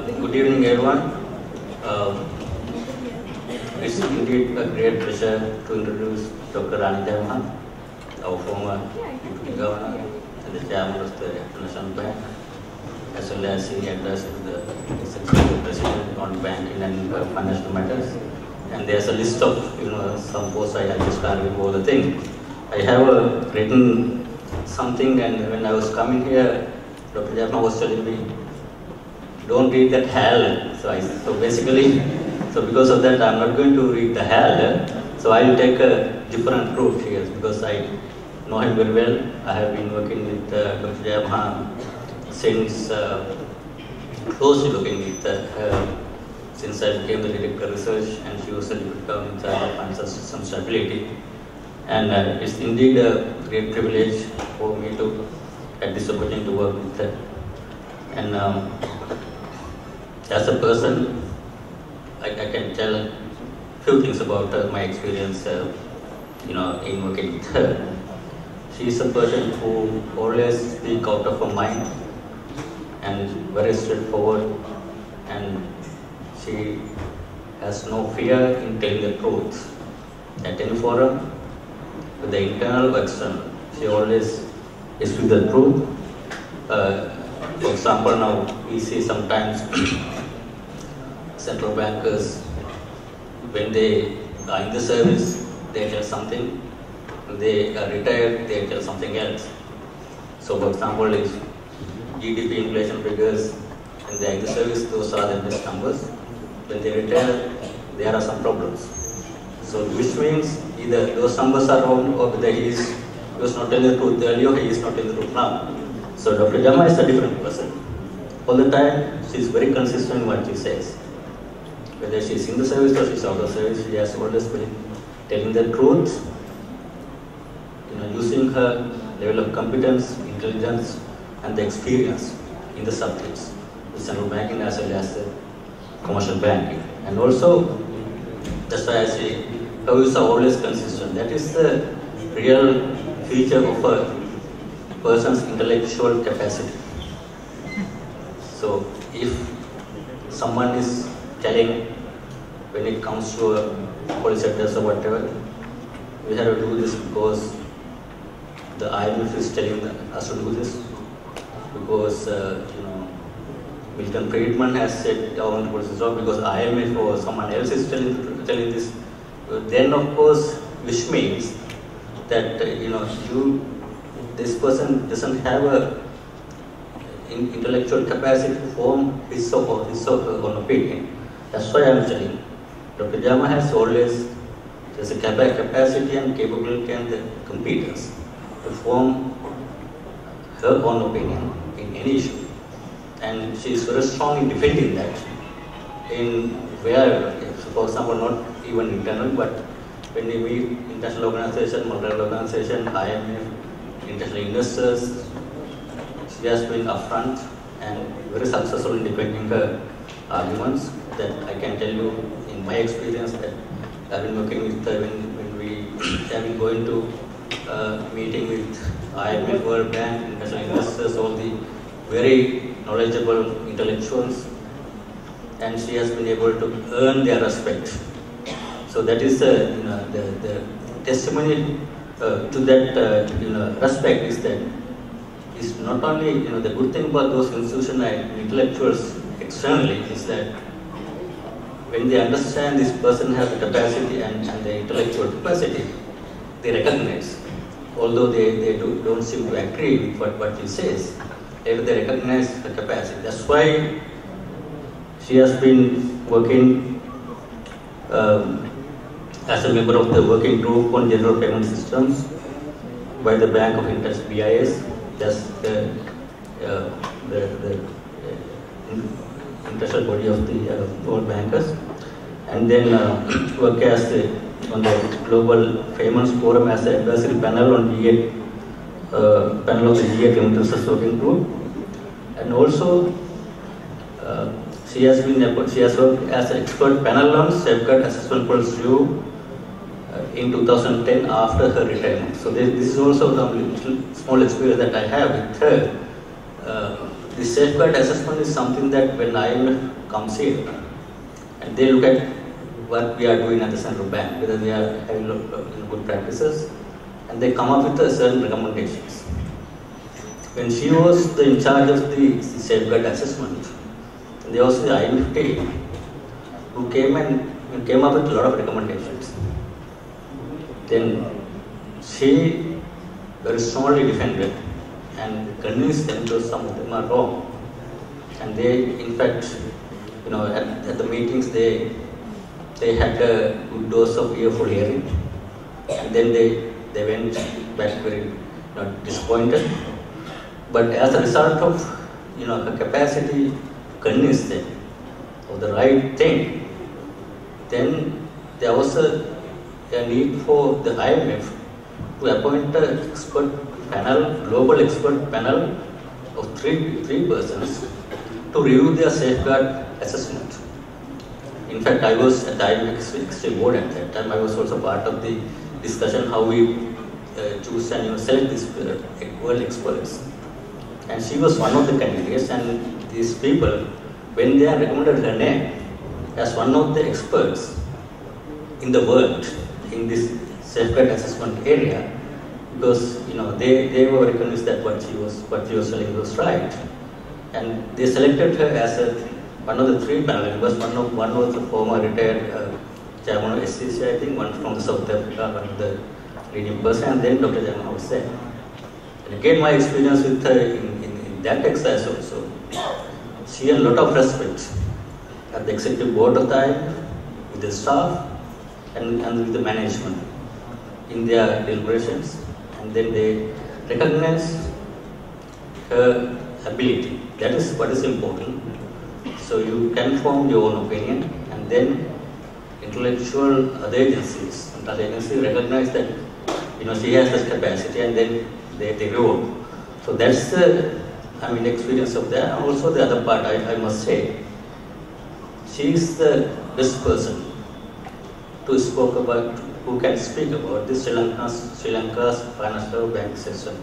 Good evening, everyone. Uh, it's indeed a great pleasure to introduce Dr. Ranee Jayamaha, our former Deputy Governor and the Chairman of the National Bank, as well as he addresses the Executive President on banking and financial matters. And there's a list of some posts. I just can't read all the things. I have written something, and when I was coming here, Dr. Jayamaha was telling me, don't read that hell. So basically, because of that, I'm not going to read the hell. So I will take a different route here because I know him very well. I have been working with Dr. Jayamaha since, closely looking with her since I became the Director of Research, and she was the Deputy Governor in charge of financial system stability. And it's indeed a great privilege for me to get this opportunity to work with her. And as a person, I can tell a few things about my experience, in working with her. She is a person who always speaks out of her mind and very straightforward, and she has no fear in telling the truth at any forum, whether internal or external. She always is with the truth. For example, now we see sometimes central bankers, when they are in the service, they tell something. When they are retired, they tell something else. So, for example, if GDP inflation figures, when they are in the service, those are the best numbers. When they retire, there are some problems. So, which means either those numbers are wrong, or whether he was not telling the truth earlier, or he is not telling the truth now. So, Dr. Jayamaha is a different person. All the time, she is very consistent in what she says. Whether she is in the service or she is out of service, she has always been telling the truth, using her level of competence, intelligence, and the experience in the subjects, the central banking as well as the commercial banking. And also, that's why I say, her views are always consistent. That is the real feature of a person's intellectual capacity. So, if someone is telling, when it comes to a policy address or whatever, we have to do this because the IMF is telling us to do this, because Milton Friedman has said government policy is wrong, because IMF or someone else is telling this. Then of course, which means that this person doesn't have a intellectual capacity to form his or her own opinion. That's why I'm telling. Dr. Jayamaha has always there's a capacity and capability and the competence to form her own opinion in any issue. And she is very strong in defending that. In where, for example, not even internal, but when we meet international organization, multilateral organization, IMF, international investors, she has been upfront and very successful in defending her arguments. That I can tell you in my experience that I've been working with her when we have been going to meeting with IMF, World Bank, international investors, all the very knowledgeable intellectuals, and she has been able to earn their respect. So that is the testimony to that respect is that is not only the good thing about those institutional intellectuals externally is that when they understand this person has the capacity and the intellectual capacity, they recognize, although they don't seem to agree with what he says, if they recognize the capacity. That's why she has been working as a member of the working group on general payment systems by the Bank of Interest BIS, that's the international body of the all bankers, and then work as on the Global Payments Forum as an advisory panel on G8, panel of the G8 Payment Research Working Group, and also she has worked as an expert panel on safeguard assessment pulse review in 2010 after her retirement. So this is also the little small experience that I have with her. the safeguard assessment is something that when IMF comes in and they look at what we are doing at the central bank, whether we are having good practices, and they come up with certain recommendations. When she was in charge of the safeguard assessment, there was the IMF team who came up with a lot of recommendations. Then she very strongly defended and convinced them that some of them are wrong. And they, in fact, at the meetings they had a good dose of earful hearing, and then they went back very disappointed. But as a result of her capacity to convince them of the right thing, then there was a need for the IMF to appoint an expert panel, global expert panel of three persons to review their safeguard assessment. In fact, I was at the IMF Executive Board at that time. I was also part of the discussion how we choose and select these world experts. And she was one of the candidates, and these people, when they recommended her name as one of the experts in the world in this safeguard assessment area, because they were very convinced that what she was telling was right, and they selected her as one of the three panel members. One was the former retired chairman of SCC, I think, one from the South Africa, one of the leading person, and then Dr. Jayamaha was there. And again, my experience with her in that exercise also, she had a lot of respect at the executive board of the IMF, with the staff, and with the management in their deliberations. And then they recognize her ability. That is what is important. So you can form your own opinion, and then intellectual other agencies recognize that she has this capacity, and then they reward. So that's the experience of that. And also the other part, I must say, she is the best person who can speak about this Sri Lanka's financial bank system,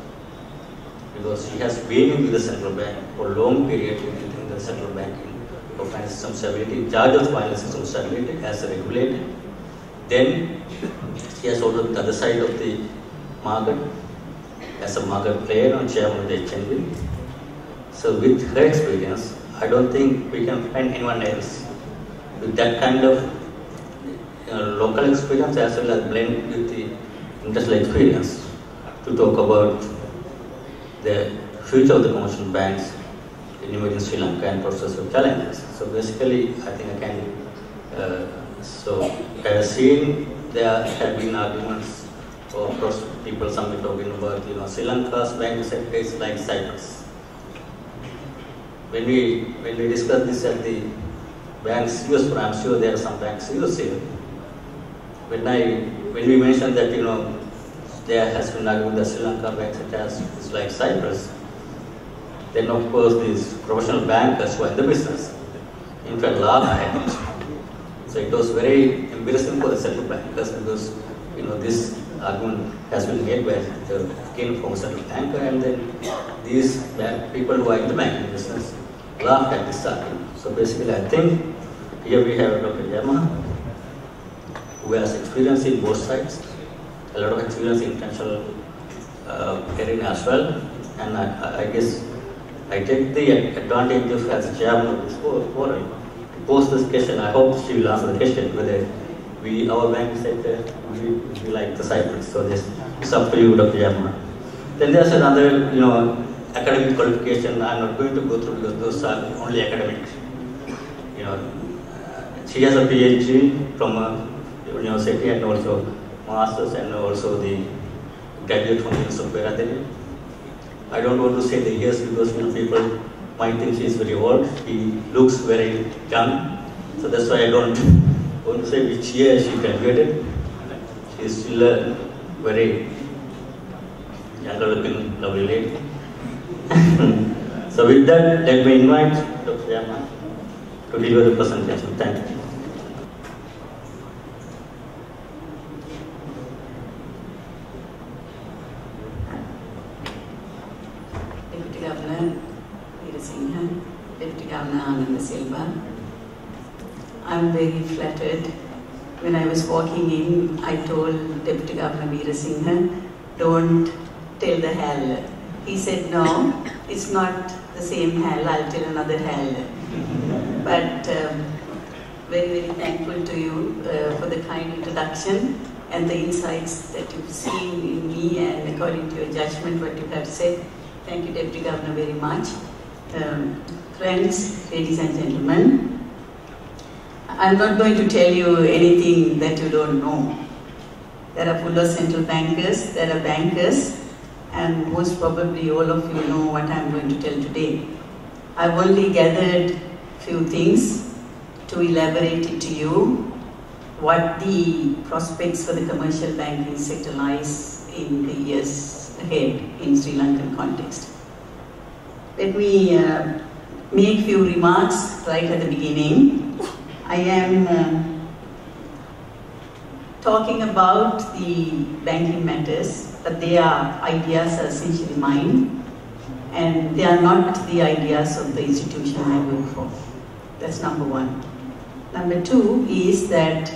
because she has been with the central bank for a long period in the central banking for financial system stability, in charge of financial system stability as a regulator. Then she has also the other side of the market as a market player and chairman of the HNB. So with her experience, I don't think we can find anyone else with that kind of local experience as well as blend with the industrial experience to talk about the future of the commercial banks in emerging Sri Lanka and process of challenges. So basically, I think I can, I have seen there have been arguments or people, some talking about, Sri Lanka's banking sector is like Cyprus. When we discuss this at the banks, US, I'm sure there are some banks US here. When we mentioned that there has been argument that Sri Lanka bank sector is like Cyprus, then of course these professional bankers who are in the business, in fact, laughed at it. So it was very embarrassing for the central bankers, because this argument has been made by the king from central banker, and then these people who are in the banking business laughed at this argument. So basically, I think here we have Dr. Jayamaha, who has experience in both sides, a lot of experience in international arena as well, and I guess I take the advantage of as chairman of this forum to pose this question. I hope she will answer the question whether our bank sector we like the Cyprus. So this is up to you, Dr. Jayamaha. Then there's another academic qualification I'm not going to go through, because those are only academic. She has a PhD from a university, and also masters, and also the graduate from the University of Peradeniya. I don't want to say the years, because people might think she is very old. She looks very young, so that's why I don't want to say which year she graduated. She is still a very younger looking, lovely lady. So with that, let me invite Dr. Jayamaha to deliver the presentation. Thank you. Deputy Governor, ladies and Silva. I'm very flattered. When I was walking in, I told Deputy Governor Veerasinghe, don't tell the hell. He said, no, it's not the same hell, I'll tell another hell. But very, very thankful to you for the kind introduction and the insights that you've seen in me and according to your judgment what you have said. Thank you, Deputy Governor, very much. Friends, ladies and gentlemen, I'm not going to tell you anything that you don't know. There are full of central bankers, there are bankers, and most probably all of you know what I'm going to tell today. I've only gathered few things to elaborate it to you, what the prospects for the commercial banking sector lies in the years ahead in Sri Lankan context. Let me make few remarks right at the beginning. I am talking about the banking matters, but their ideas are essentially mine, and they are not the ideas of the institution I work for. That's number one. Number two is that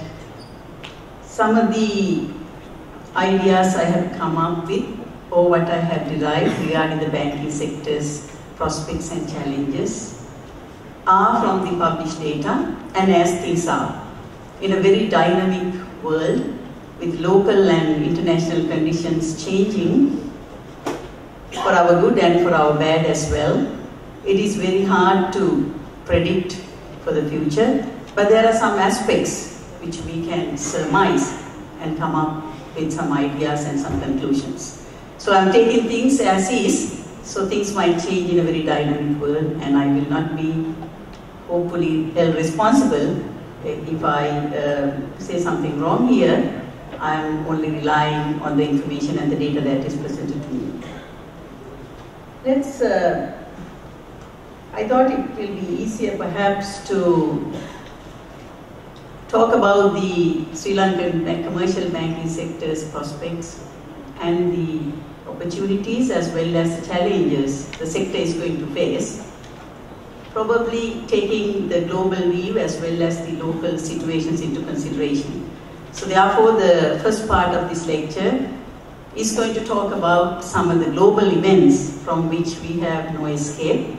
some of the ideas I have come up with or what I have derived regarding the banking sector's prospects and challenges are from the published data, and as things are, in a very dynamic world with local and international conditions changing for our good and for our bad as well, it is very hard to predict for the future, but there are some aspects which we can surmise and come up with some ideas and some conclusions. So I'm taking things as is, so things might change in a very dynamic world, and I will not be hopefully held responsible if I say something wrong here. I'm only relying on the information and the data that is presented to me. I thought it will be easier perhaps to talk about the Sri Lankan commercial banking sector's prospects and the opportunities as well as the challenges the sector is going to face, probably taking the global view as well as the local situations into consideration. So therefore, the first part of this lecture is going to talk about some of the global events from which we have no escape.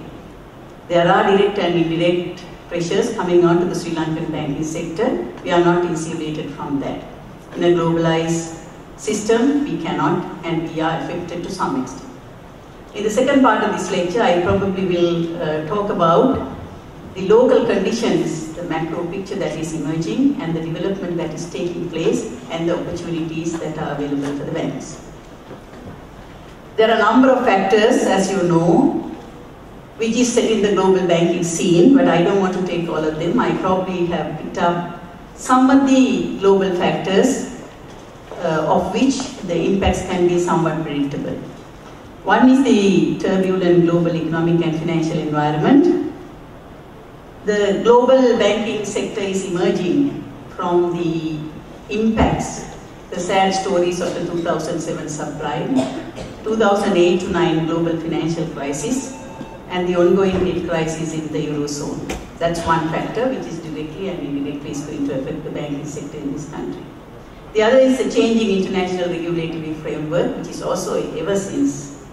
There are direct and indirect pressures coming onto the Sri Lankan banking sector. We are not insulated from that. In a globalized system, we cannot, and we are affected to some extent. In the second part of this lecture, I probably will talk about the local conditions, the macro picture that is emerging, and the development that is taking place, and the opportunities that are available for the banks. There are a number of factors, as you know, which is set in the global banking scene, but I don't want to take all of them. I probably have picked up some of the global factors of which the impacts can be somewhat predictable. One is the turbulent global economic and financial environment. The global banking sector is emerging from the impacts, the sad stories of the 2007 subprime, 2008 to 9 global financial crisis, and the ongoing debt crisis in the Eurozone. That's one factor which is directly and indirectly is going to affect the banking sector in this country. The other is the changing international regulatory framework, which is also ever since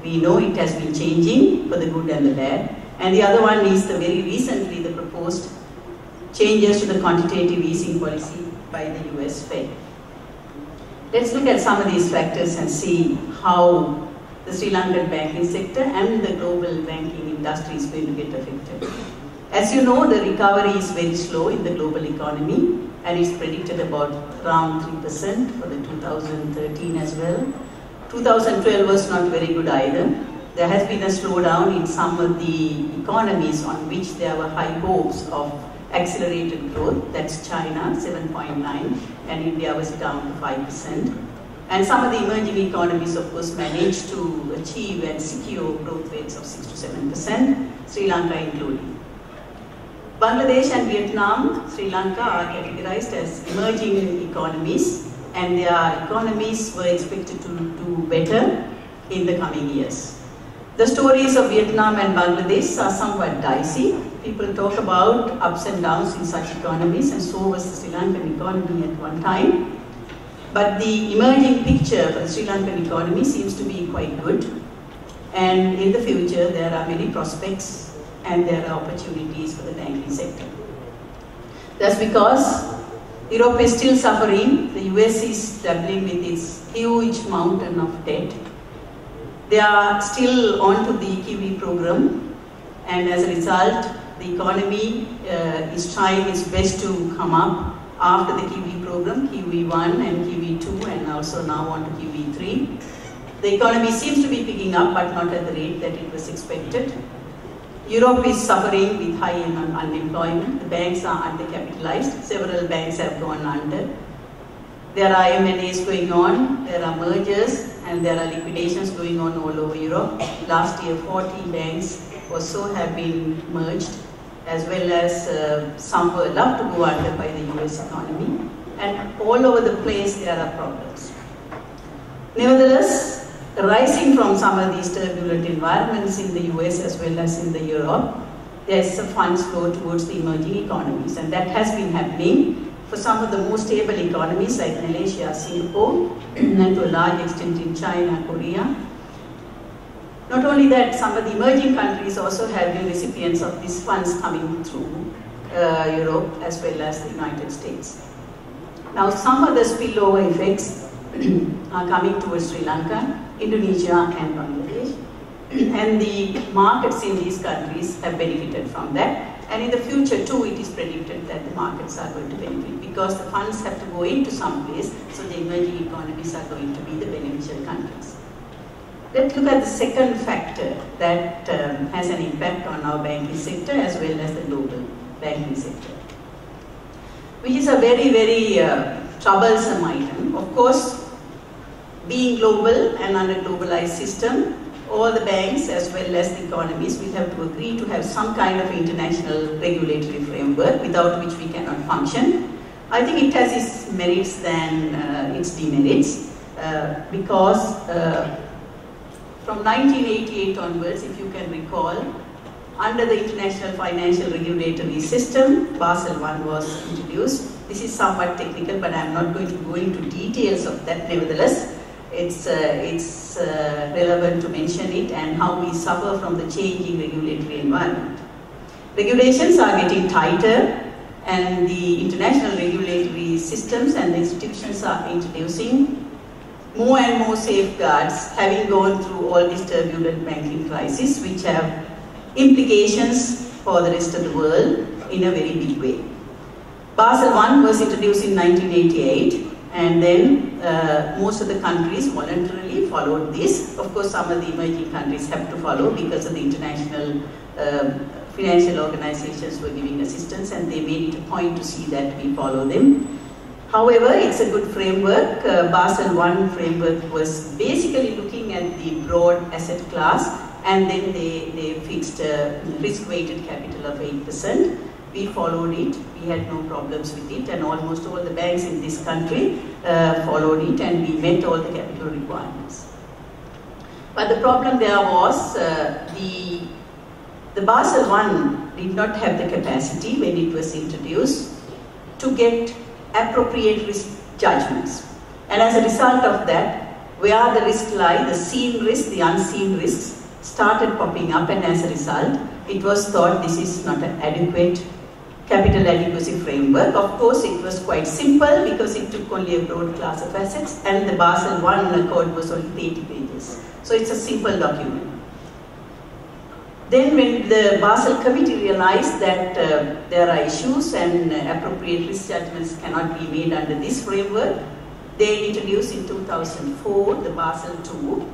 we know it has been changing for the good and the bad. And the other one is the very recently the proposed changes to the quantitative easing policy by the US Fed. Let's look at some of these factors and see how the Sri Lankan banking sector and the global banking industry is going to get affected. As you know, the recovery is very slow in the global economy, and it's predicted about around 3% for the 2013 as well. 2012 was not very good either. There has been a slowdown in some of the economies on which there were high hopes of accelerated growth. That's China, 7.9, and India was down to 5%. And some of the emerging economies, of course, managed to achieve and secure growth rates of 6 to 7%, Sri Lanka including. Bangladesh and Vietnam, Sri Lanka are categorized as emerging economies, and their economies were expected to do better in the coming years. The stories of Vietnam and Bangladesh are somewhat dicey. People talk about ups and downs in such economies, and so was the Sri Lankan economy at one time. But the emerging picture for the Sri Lankan economy seems to be quite good. And in the future, there are many prospects and there are opportunities for the banking sector. That's because Europe is still suffering. The US is struggling with its huge mountain of debt. They are still on to the QE program, and as a result, the economy is trying its best to come up after the QE program, QE1 and QE2, and also now on to QE3. The economy seems to be picking up, but not at the rate that it was expected. Europe is suffering with high unemployment. The banks are undercapitalized. Several banks have gone under. There are M&As going on, there are mergers, and there are liquidations going on all over Europe. Last year, 40 banks or so have been merged, as well as some were allowed to go under by the US economy. And all over the place, there are problems. Nevertheless, rising from some of these turbulent environments in the US as well as in the Europe, there is a funds flow towards the emerging economies, and that has been happening for some of the most stable economies like Malaysia, Singapore, and to a large extent in China, Korea. Not only that, some of the emerging countries also have been recipients of these funds coming through Europe as well as the United States. Now, some of the spillover effects are coming towards Sri Lanka, Indonesia and Bangladesh, and the markets in these countries have benefited from that. And in the future too, it is predicted that the markets are going to benefit because the funds have to go into some place, so the emerging economies are going to be the beneficial countries. Let's look at the second factor that has an impact on our banking sector as well as the global banking sector, which is a very, very troublesome item. Of course, being global and under a globalized system, all the banks as well as the economies will have to agree to have some kind of international regulatory framework without which we cannot function. I think it has its merits than its demerits because from 1988 onwards, if you can recall, under the international financial regulatory system, Basel I was introduced. This is somewhat technical, but I am not going to go into details of that. Nevertheless, it's relevant to mention it and how we suffer from the changing regulatory environment. Regulations are getting tighter, and the international regulatory systems and the institutions are introducing more and more safeguards, having gone through all this turbulent banking crisis, which have implications for the rest of the world in a very big way. Basel I was introduced in 1988. And then most of the countries voluntarily followed this. Of course, some of the emerging countries have to follow because of the international financial organizations were giving assistance, and they made it a point to see that we follow them. However, it's a good framework. Basel I framework was basically looking at the broad asset class, and then they fixed a risk-weighted capital of 8%. We followed it, we had no problems with it, and almost all the banks in this country followed it, and we met all the capital requirements. But the problem there was the Basel I did not have the capacity when it was introduced to get appropriate risk judgments. And as a result of that, where the risks lie, the seen risks, the unseen risks, started popping up, and as a result, it was thought this is not an adequate capital adequacy framework. Of course, it was quite simple because it took only a broad class of assets, and the Basel I Accord was only 80 pages. So it's a simple document. Then when the Basel Committee realized that there are issues and appropriate risk judgments cannot be made under this framework, they introduced in 2004 the Basel II,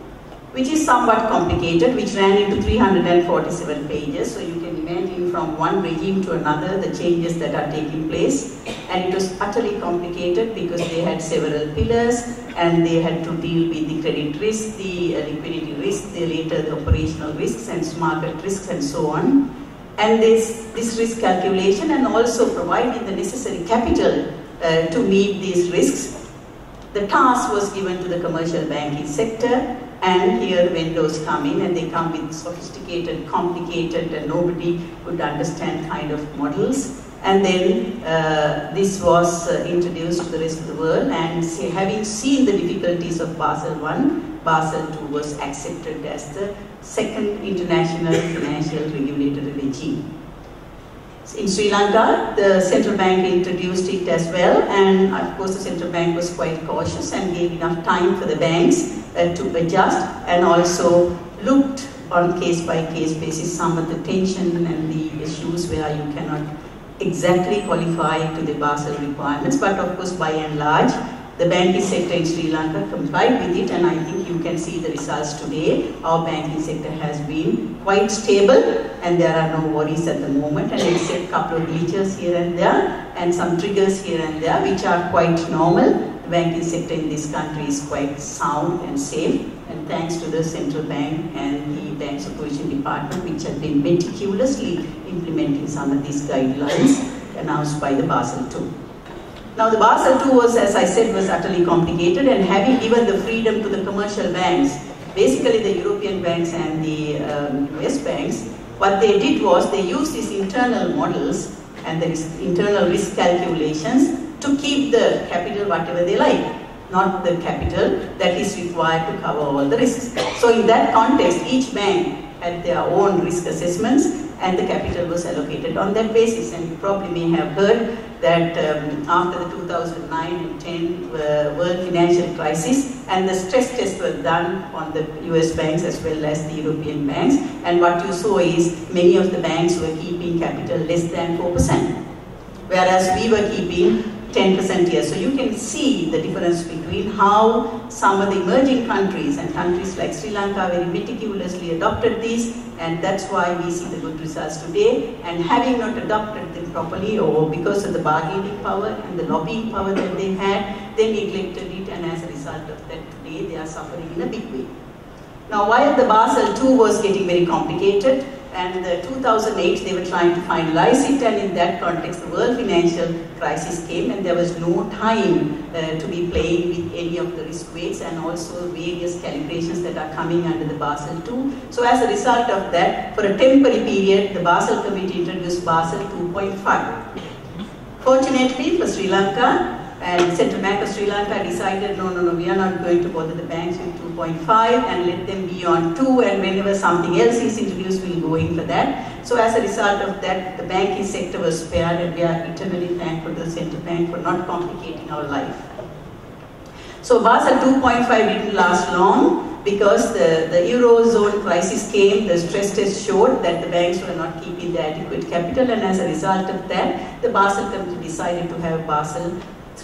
which is somewhat complicated, which ran into 347 pages. So you can imagine from one regime to another the changes that are taking place. And it was utterly complicated because they had several pillars, and they had to deal with the credit risk, the liquidity risk, later the operational risks and market risks and so on. And this risk calculation, and also providing the necessary capital to meet these risks. The task was given to the commercial banking sector, and here the vendors come in and they come with sophisticated, complicated, and nobody could understand kind of models. And then this was introduced to the rest of the world, and having seen the difficulties of Basel I, Basel II was accepted as the second international financial regulatory regime. In Sri Lanka, the central bank introduced it as well, and of course the central bank was quite cautious and gave enough time for the banks to adjust, and also looked on case-by-case basis some of the tension and the issues where you cannot exactly qualify to the Basel requirements, but of course by and large the banking sector in Sri Lanka complied with it, and I think you can see the results today. Our banking sector has been quite stable and there are no worries at the moment, and except a couple of glitches here and there and some triggers here and there which are quite normal. The banking sector in this country is quite sound and safe, and thanks to the central bank and the bank supervision department which have been meticulously implementing some of these guidelines announced by the Basel II. Now the Basel II was, as I said, was utterly complicated, and having given the freedom to the commercial banks, basically the European banks and the US banks, what they did was they used these internal models and the internal risk calculations to keep the capital whatever they like, not the capital that is required to cover all the risks. So in that context, each bank had their own risk assessments and the capital was allocated on that basis. And you probably may have heard that after the 2009 and 10 world financial crisis, and the stress tests were done on the US banks as well as the European banks, and what you saw is many of the banks were keeping capital less than 4%, whereas we were keeping 10% here. So you can see the difference between how some of the emerging countries and countries like Sri Lanka very meticulously adopted these, and that's why we see the good results today. And having not adopted them properly, or because of the bargaining power and the lobbying power that they had, they neglected it, and as a result of that today they are suffering in a big way. Now while the Basel II was getting very complicated, and in 2008 they were trying to finalize it, and in that context the world financial crisis came, and there was no time to be playing with any of the risk weights and also various calibrations that are coming under the Basel II. So as a result of that, for a temporary period, the Basel Committee introduced Basel 2.5. Fortunately for Sri Lanka, and Central Bank of Sri Lanka decided, no, we are not going to bother the banks with 2.5 and let them be on 2, and whenever something else is introduced, we'll go in for that. So as a result of that, the banking sector was spared, and we are eternally thankful to the Central Bank for not complicating our life. So Basel 2.5 didn't last long, because the Eurozone crisis came. The stress test showed that the banks were not keeping the adequate capital, and as a result of that, the Basel Committee decided to have Basel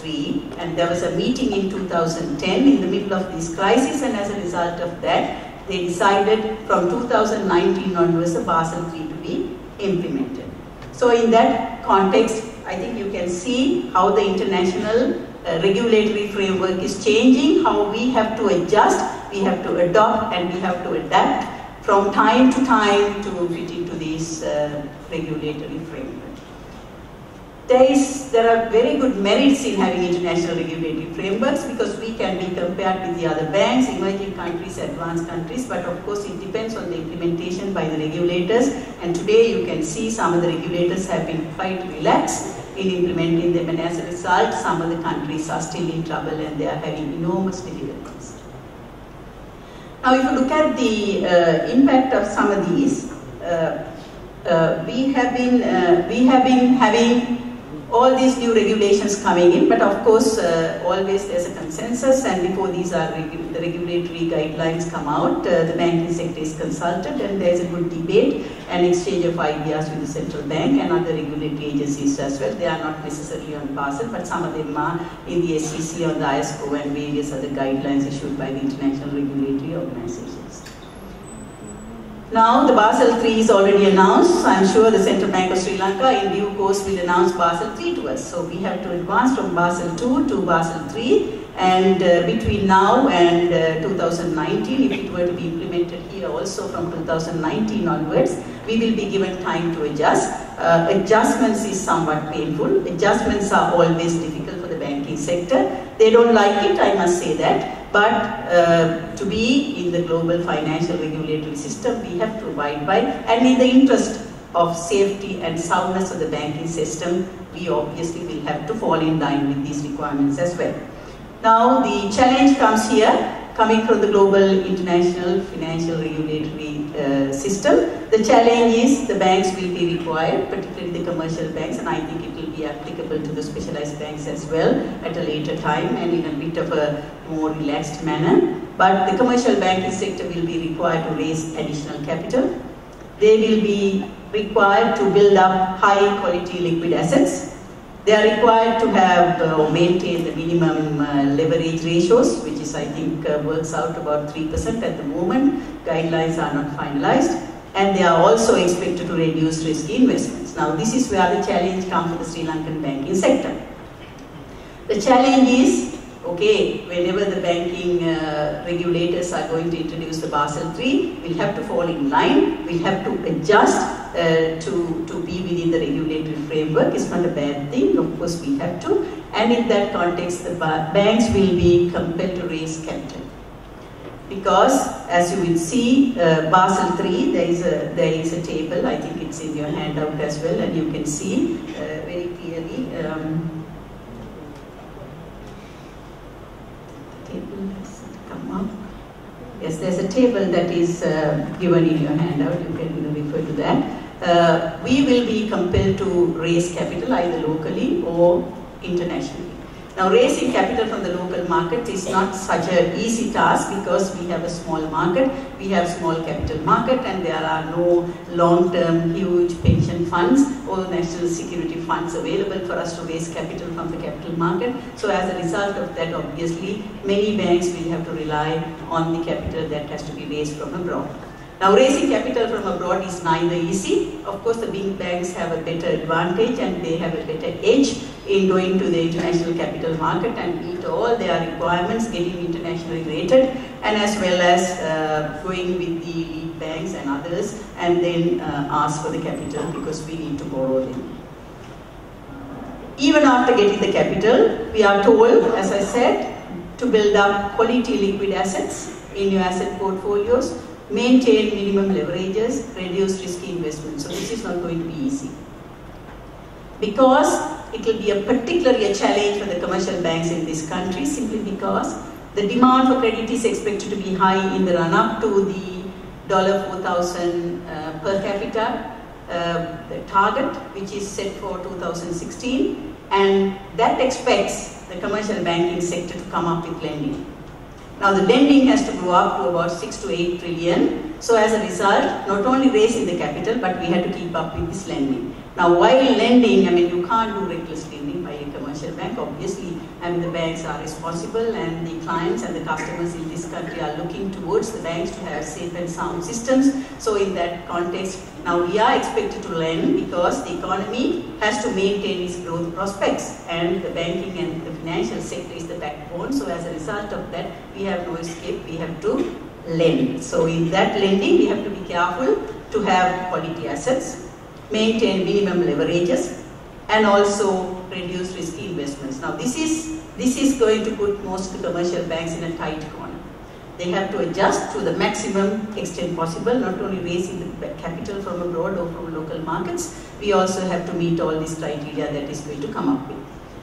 III, and there was a meeting in 2010 in the middle of this crisis, and as a result of that, they decided from 2019 onwards the Basel III to be implemented. So in that context, I think you can see how the international regulatory framework is changing, how we have to adjust, we have to adopt, and we have to adapt from time to time to fit into this regulatory framework. There are very good merits in having international regulatory frameworks, because we can be compared with the other banks, emerging countries, advanced countries, but of course it depends on the implementation by the regulators, and today you can see some of the regulators have been quite relaxed in implementing them, and as a result some of the countries are still in trouble and they are having enormous difficulties. Now if you look at the impact of some of these, we have been having all these new regulations coming in, but of course always there's a consensus, and before these are the regulatory guidelines come out, the banking sector is consulted, and there's a good debate and exchange of ideas with the central bank and other regulatory agencies as well. They are not necessarily on Basel, but some of them are in the SEC, on the ISCO, and various other guidelines issued by the international regulatory organizations. Now the Basel III is already announced. I'm sure the Central Bank of Sri Lanka in due course will announce Basel III to us. So we have to advance from Basel II to Basel III, and between now and 2019, if it were to be implemented here also from 2019 onwards, we will be given time to adjust. Adjustments is somewhat painful. Adjustments are always difficult for the banking sector. They don't like it, I must say that. But to be in the global financial regulatory system, we have to abide by, and in the interest of safety and soundness of the banking system, we obviously will have to fall in line with these requirements as well. Now the challenge comes here, coming from the global international financial regulatory system. The challenge is the banks will be required, particularly the commercial banks, and I think it will be applicable to the specialized banks as well at a later time and in a bit of a more relaxed manner. But the commercial banking sector will be required to raise additional capital. They will be required to build up high quality liquid assets. They are required to have or maintain the minimum leverage ratios, which is, I think, works out about 3% at the moment. Guidelines are not finalized. And they are also expected to reduce risky investments. Now, this is where the challenge comes for the Sri Lankan banking sector. The challenge is, okay, whenever the banking regulators are going to introduce the Basel III, we'll have to fall in line, we'll have to adjust to be within the regulatory framework. It's not a bad thing, of course we have to. And in that context, the banks will be compelled to raise capital. Because, as you will see, Basel III, there is a table, I think it's in your handout as well, and you can see very clearly. Table has come up. Yes, there's a table that is given in your handout, you can refer to that. We will be compelled to raise capital either locally or internationally. Now, raising capital from the local market is not such an easy task because we have a small market, we have small capital market, and there are no long-term huge pension funds or national security funds available for us to raise capital from the capital market. So as a result of that, obviously, many banks will have to rely on the capital that has to be raised from abroad. Now, raising capital from abroad is neither easy. Of course, the big banks have a better advantage and they have a better edge in going to the international capital market and meet all their requirements, getting internationally rated, and as well as going with the lead banks and others, and then ask for the capital because we need to borrow them. Even after getting the capital, we are told, as I said, to build up quality liquid assets in your asset portfolios, maintain minimum leverages, reduce risky investments. So this is not going to be easy. Because it will be particularly a challenge for the commercial banks in this country, simply because the demand for credit is expected to be high in the run-up to the $4,000 per capita the target, which is set for 2016, and that expects the commercial banking sector to come up with lending. Now the lending has to go up to about 6 to 8 trillion. So as a result, not only raising the capital, but we had to keep up with this lending. Now while lending, I mean, you can't do reckless lending by a commercial bank. Obviously, I mean, the banks are responsible and the clients and the customers in this country are looking towards the banks to have safe and sound systems. So in that context, now we are expected to lend because the economy has to maintain its growth prospects and the banking and the financial sector is the backbone. So as a result of that, we have no escape, we have to lend. So in that lending, we have to be careful to have quality assets, maintain minimum leverages, and also reduce risky investments. Now this is going to put most commercial banks in a tight corner. They have to adjust to the maximum extent possible, not only raising the capital from abroad or from local markets, we also have to meet all these criteria that is going to come up with.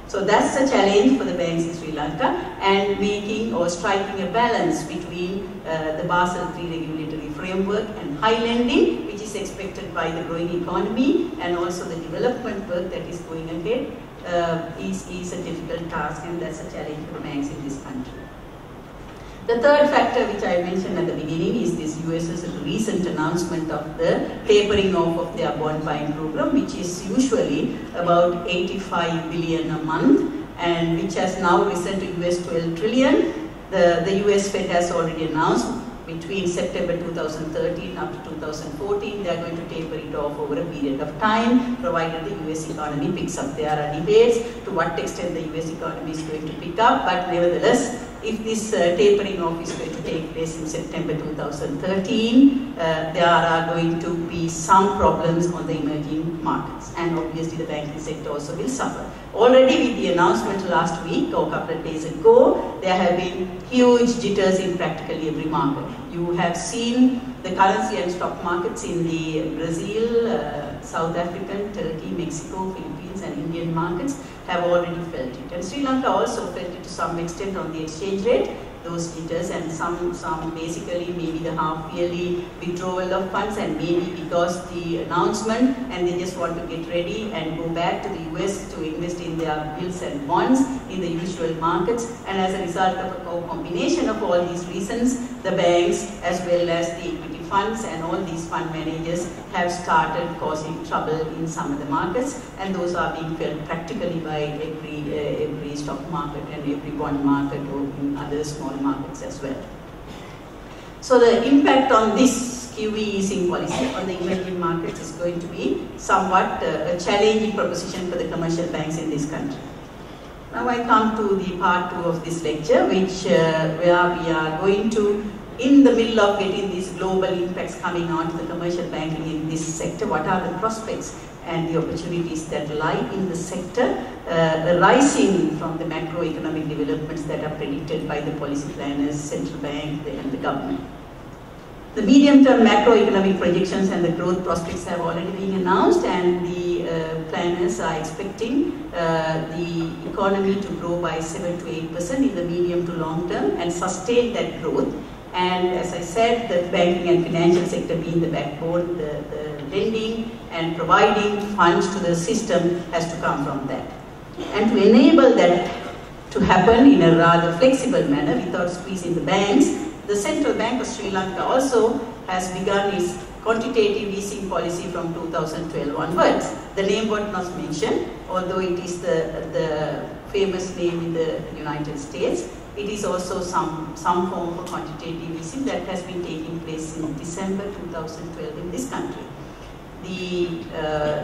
So that's the challenge for the banks in Sri Lanka, and making or striking a balance between the Basel III regulatory framework and high lending, which is expected by the growing economy, and also the development work that is going ahead, is a difficult task, and that's a challenge for banks in this country. The third factor which I mentioned at the beginning is this US's recent announcement of the tapering off of their bond buying program, which is usually about 85 billion a month and which has now risen to US 12 trillion. The US Fed has already announced between September 2013 up to 2014 they are going to taper it off over a period of time, provided the US economy picks up. There are debates to what extent the US economy is going to pick up, but nevertheless if this tapering off is going to take place in September 2013, there are going to be some problems on the emerging markets, and obviously the banking sector also will suffer. Already with the announcement last week or a couple of days ago, there have been huge jitters in practically every market. You have seen the currency and stock markets in the Brazil, South African, Turkey, Mexico, Philippines and Indian markets have already felt it. And Sri Lanka also felt it to some extent on the exchange rate, those jitters, and some basically maybe the half-yearly withdrawal of funds, and maybe because the announcement and they just want to get ready and go back to the US to invest in their bills and bonds in the usual markets. And as a result of a combination of all these reasons, the banks as well as the equity funds and all these fund managers have started causing trouble in some of the markets, and those are being felt practically by every stock market and every bond market or in other small markets as well. So the impact on this QE easing policy on the emerging markets is going to be somewhat a challenging proposition for the commercial banks in this country. Now I come to the part 2 of this lecture, which where we are going to, in the middle of getting these global impacts coming on to the commercial banking in this sector, what are the prospects and the opportunities that lie in the sector arising from the macroeconomic developments that are predicted by the policy planners, central bank and the government. The medium-term macroeconomic projections and the growth prospects have already been announced, and the planners are expecting the economy to grow by 7 to 8% in the medium to long term and sustain that growth. And as I said, the banking and financial sector being the backbone, the lending and providing funds to the system has to come from that. And to enable that to happen in a rather flexible manner without squeezing the banks, the Central Bank of Sri Lanka also has begun its quantitative easing policy from 2012 onwards. The name was not mentioned, although it is the famous name in the United States. It is also some form of quantitative easing that has been taking place in December 2012 in this country. The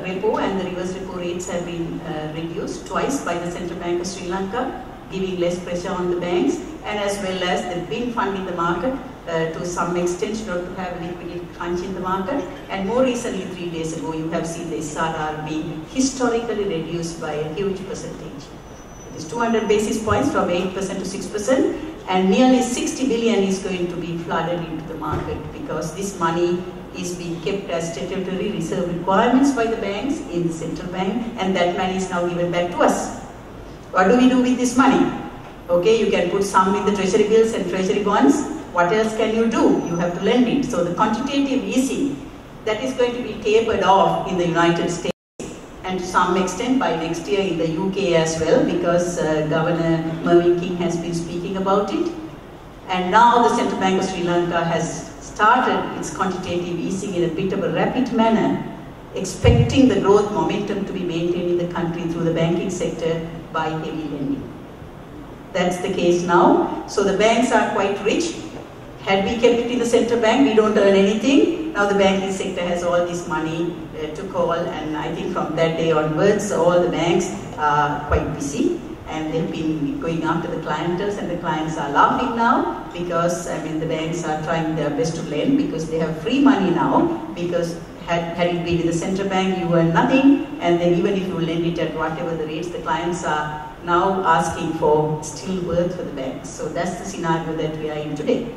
repo and the reverse repo rates have been reduced twice by the Central Bank of Sri Lanka, giving less pressure on the banks, and as well as they've been funding the market to some extent not to have liquidity crunch in the market. And more recently, 3 days ago, you have seen the SRR being historically reduced by a huge percentage. It is 200 basis points from 8% to 6%, and nearly 60 billion is going to be flooded into the market because this money is being kept as statutory reserve requirements by the banks in the central bank, and that money is now given back to us. What do we do with this money? Okay, you can put some in the treasury bills and treasury bonds. What else can you do? You have to lend it. So the quantitative easing that is going to be tapered off in the United States and to some extent by next year in the UK as well, because Governor Mervyn King has been speaking about it. And now the Central Bank of Sri Lanka has started its quantitative easing in a bit of a rapid manner, expecting the growth momentum to be maintained in the country through the banking sector by heavy lending. That's the case now. So the banks are quite rich. Had we kept it in the central bank, we don't earn anything. Now the banking sector has all this money to call, and I think from that day onwards, all the banks are quite busy, and they've been going after the clientele, and the clients are laughing now because, I mean, the banks are trying their best to lend because they have free money now, because had it been in the central bank, you earn nothing, and then even if you lend it at whatever the rates, the clients are now asking for still worth for the banks. So that's the scenario that we are in today.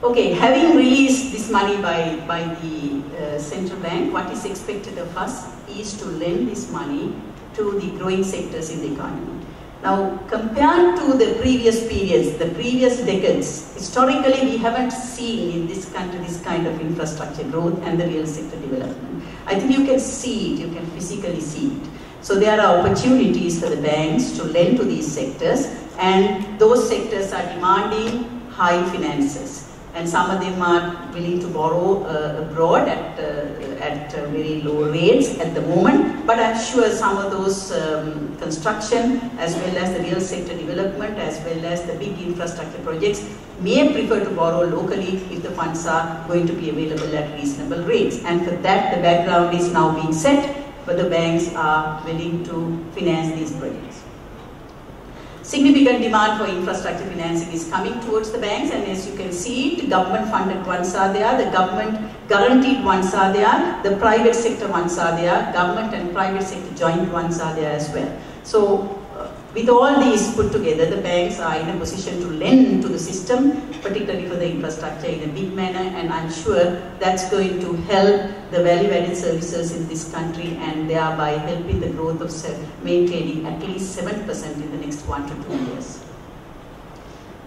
Okay, having released this money by the central bank, what is expected of us is to lend this money to the growing sectors in the economy. Now, compared to the previous periods, the previous decades, historically we haven't seen in this country this kind of infrastructure growth and the real sector development. I think you can see it, you can physically see it. So there are opportunities for the banks to lend to these sectors, and those sectors are demanding high finances. And some of them are willing to borrow abroad at very low rates at the moment. But I'm sure some of those construction, as well as the real sector development, as well as the big infrastructure projects, may prefer to borrow locally if the funds are going to be available at reasonable rates. And for that, the background is now being set, but the banks are willing to finance these projects. Significant demand for infrastructure financing is coming towards the banks, and as you can see, the government funded ones are there, the government guaranteed ones are there, the private sector ones are there, government and private sector joint ones are there as well. So with all these put together, the banks are in a position to lend to the system, particularly for the infrastructure in a big manner, and I'm sure that's going to help the value-added services in this country and thereby helping the growth of maintaining at least 7% in the next 1 to 2 years.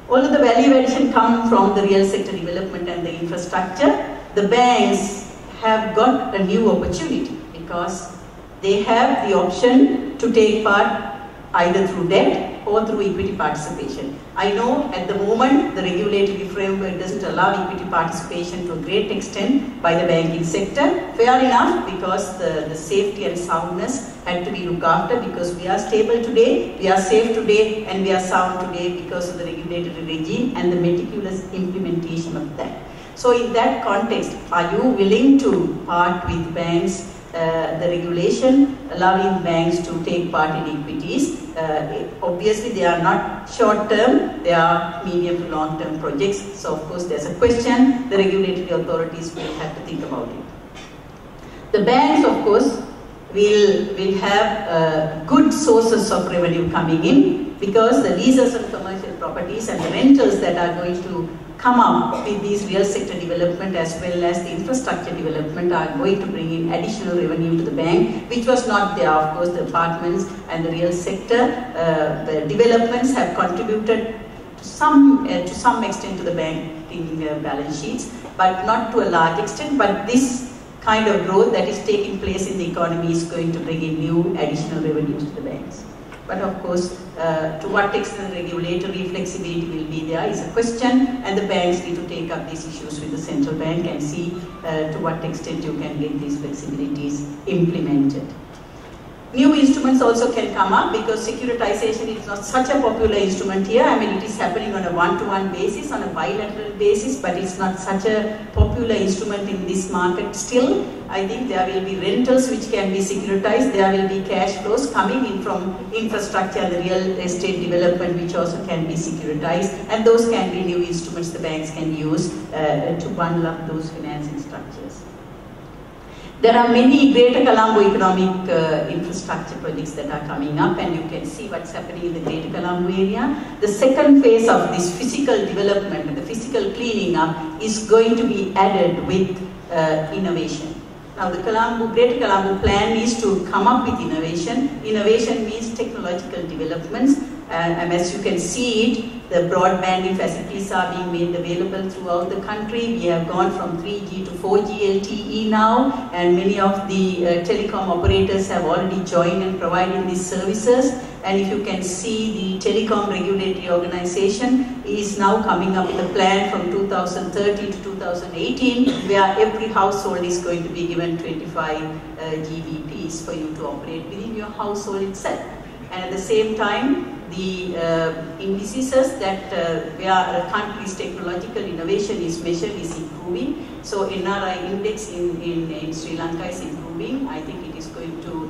All of the value addition come from the real sector development and the infrastructure. The banks have got a new opportunity because they have the option to take part either through debt or through equity participation. I know at the moment the regulatory framework doesn't allow equity participation to a great extent by the banking sector. Fair enough, because the safety and soundness had to be looked after, because we are stable today, we are safe today, and we are sound today because of the regulatory regime and the meticulous implementation of that. So in that context, are you willing to part with banks, the regulation allowing banks to take part in equities? Obviously they are not short term, they are medium to long term projects. So of course there's a question, the regulatory authorities will have to think about it. The banks of course will have good sources of revenue coming in, because the leases on commercial properties and the rentals that are going to come up with these real sector development as well as the infrastructure development are going to bring in additional revenue to the bank, which was not there. Of course, the apartments and the real sector, the developments have contributed to some extent to the banking balance sheets, but not to a large extent. But this kind of growth that is taking place in the economy is going to bring in new additional revenues to the banks. But of course, to what extent regulatory flexibility will be there is a question, and the banks need to take up these issues with the central bank and see to what extent you can get these flexibilities implemented. New instruments also can come up, because securitization is not such a popular instrument here. I mean, it is happening on a one-to-one basis, on a bilateral basis, but it's not such a popular instrument in this market still. I think there will be rentals which can be securitized, there will be cash flows coming in from infrastructure and the real estate development which also can be securitized, and those can be new instruments the banks can use to bundle up those financing structures. There are many Greater Colombo economic infrastructure projects that are coming up, and you can see what's happening in the Greater Colombo area. The second phase of this physical development, the physical cleaning up, is going to be added with innovation. Now the Greater Colombo plan is to come up with innovation. Innovation means technological developments, and as you can see it, the broadband facilities are being made available throughout the country. We have gone from 3G to 4G LTE now, and many of the telecom operators have already joined and providing these services. And if you can see, the Telecom Regulatory Organization is now coming up with a plan from 2030 to 2018, where every household is going to be given 25 GBPs for you to operate within your household itself. And at the same time, the indices that where a country's technological innovation is measured is improving. So NRI index in Sri Lanka is improving. I think it is going to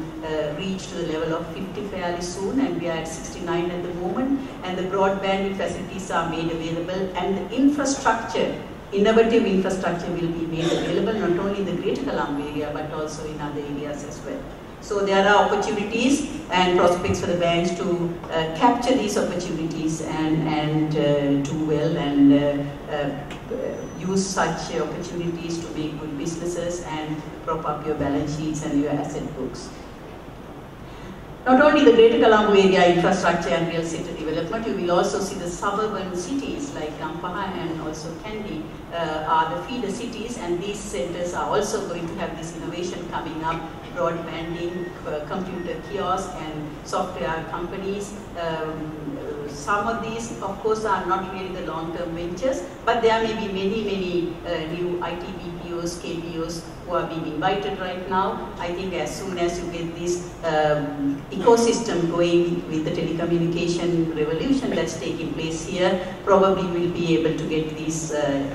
reach to the level of 50 fairly soon, and we are at 69 at the moment. And the broadband facilities are made available, and the infrastructure, innovative infrastructure, will be made available not only in the Greater Colombo area but also in other areas as well. So there are opportunities and prospects for the banks to capture these opportunities and do well and use such opportunities to make good businesses and prop up your balance sheets and your asset books. Not only the Greater Colombo area infrastructure and real sector development, you will also see the suburban cities like Ampaha and also Kandy are the feeder cities, and these centers are also going to have this innovation coming up, broadbanding, computer kiosks and software companies. Some of these, of course, are not really the long-term ventures, but there may be many new IT BPOs, KPOs who are being invited right now. I think as soon as you get this ecosystem going with the telecommunication revolution that's taking place here, probably we'll be able to get these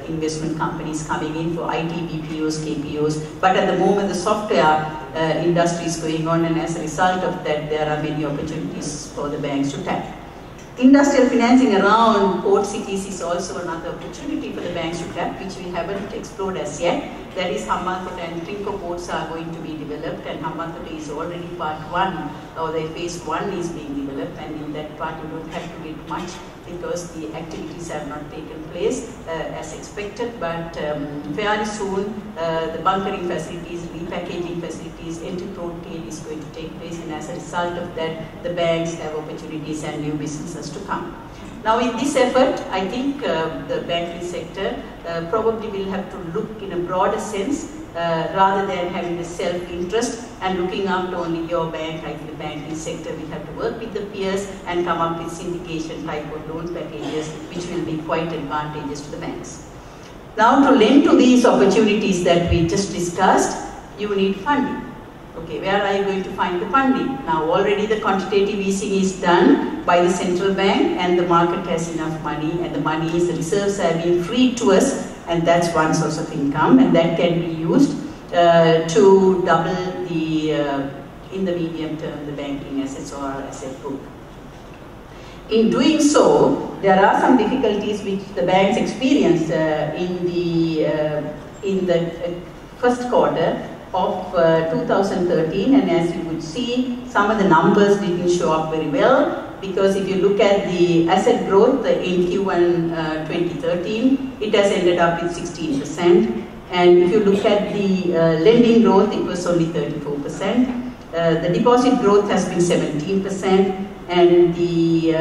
investment companies coming in for IT BPOs, KPOs. But at the moment, the software industry is going on, and as a result of that, there are many opportunities for the banks to tap. Industrial financing around port cities is also another opportunity for the banks to tap, which we haven't explored as yet. That is, Hambantota and Trinco ports are going to be developed, and Hambantota is already part 1, or the phase 1 is being developed, and in that part you don't have to get much because the activities have not taken place as expected, but fairly soon the bunkering facilities, repackaging facilities, entry-port trade is going to take place, and as a result of that, the banks have opportunities and new businesses to come. Now in this effort, I think the banking sector probably will have to look in a broader sense rather than having the self-interest and looking after only your bank. I think the banking sector will have to work with the peers and come up with syndication type of loan packages which will be quite advantageous to the banks. Now to lend to these opportunities that we just discussed, you need funding. Okay, where are you going to find the funding? Now already the quantitative easing is done by the central bank and the market has enough money, and the money is, the reserves have been freed to us, and that's one source of income, and that can be used to double the, in the medium term, the banking assets or asset book. In doing so, there are some difficulties which the banks experienced in the first quarter of 2013, and as you would see, some of the numbers didn't show up very well, because if you look at the asset growth in Q1 2013, it has ended up with 16%, and if you look at the lending growth, it was only 34%. The deposit growth has been 17%, and the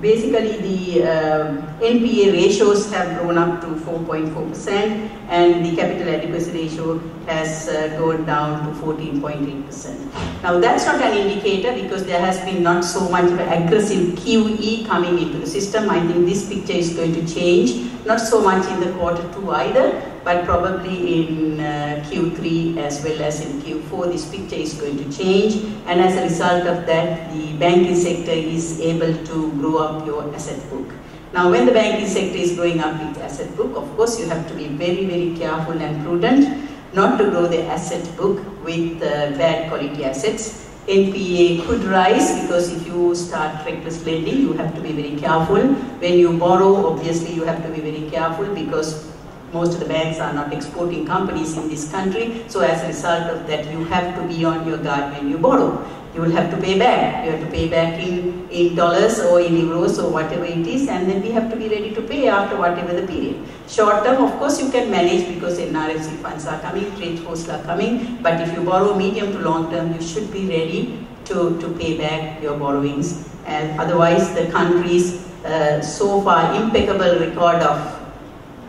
basically the NPA ratios have grown up to 4.4%, and the capital adequacy ratio has gone down to 14.8%. Now that's not an indicator because there has been not so much of an aggressive QE coming into the system. I think this picture is going to change, not so much in the Q2 either, but probably in Q3 as well as in Q4, this picture is going to change, and as a result of that, the banking sector is able to grow up your asset book. Now, when the banking sector is growing up its asset book, of course, you have to be very, very careful and prudent not to grow the asset book with bad quality assets. NPA could rise because if you start reckless lending, you have to be very careful. When you borrow, obviously, you have to be very careful because most of the banks are not exporting companies in this country, so as a result of that, you have to be on your guard when you borrow. You will have to pay back. You have to pay back in dollars or in euros or whatever it is, and then we have to be ready to pay after whatever the period. Short term, of course, you can manage because NRFC funds are coming, trade force are coming, but if you borrow medium to long term, you should be ready to pay back your borrowings. And otherwise, the country's so far impeccable record of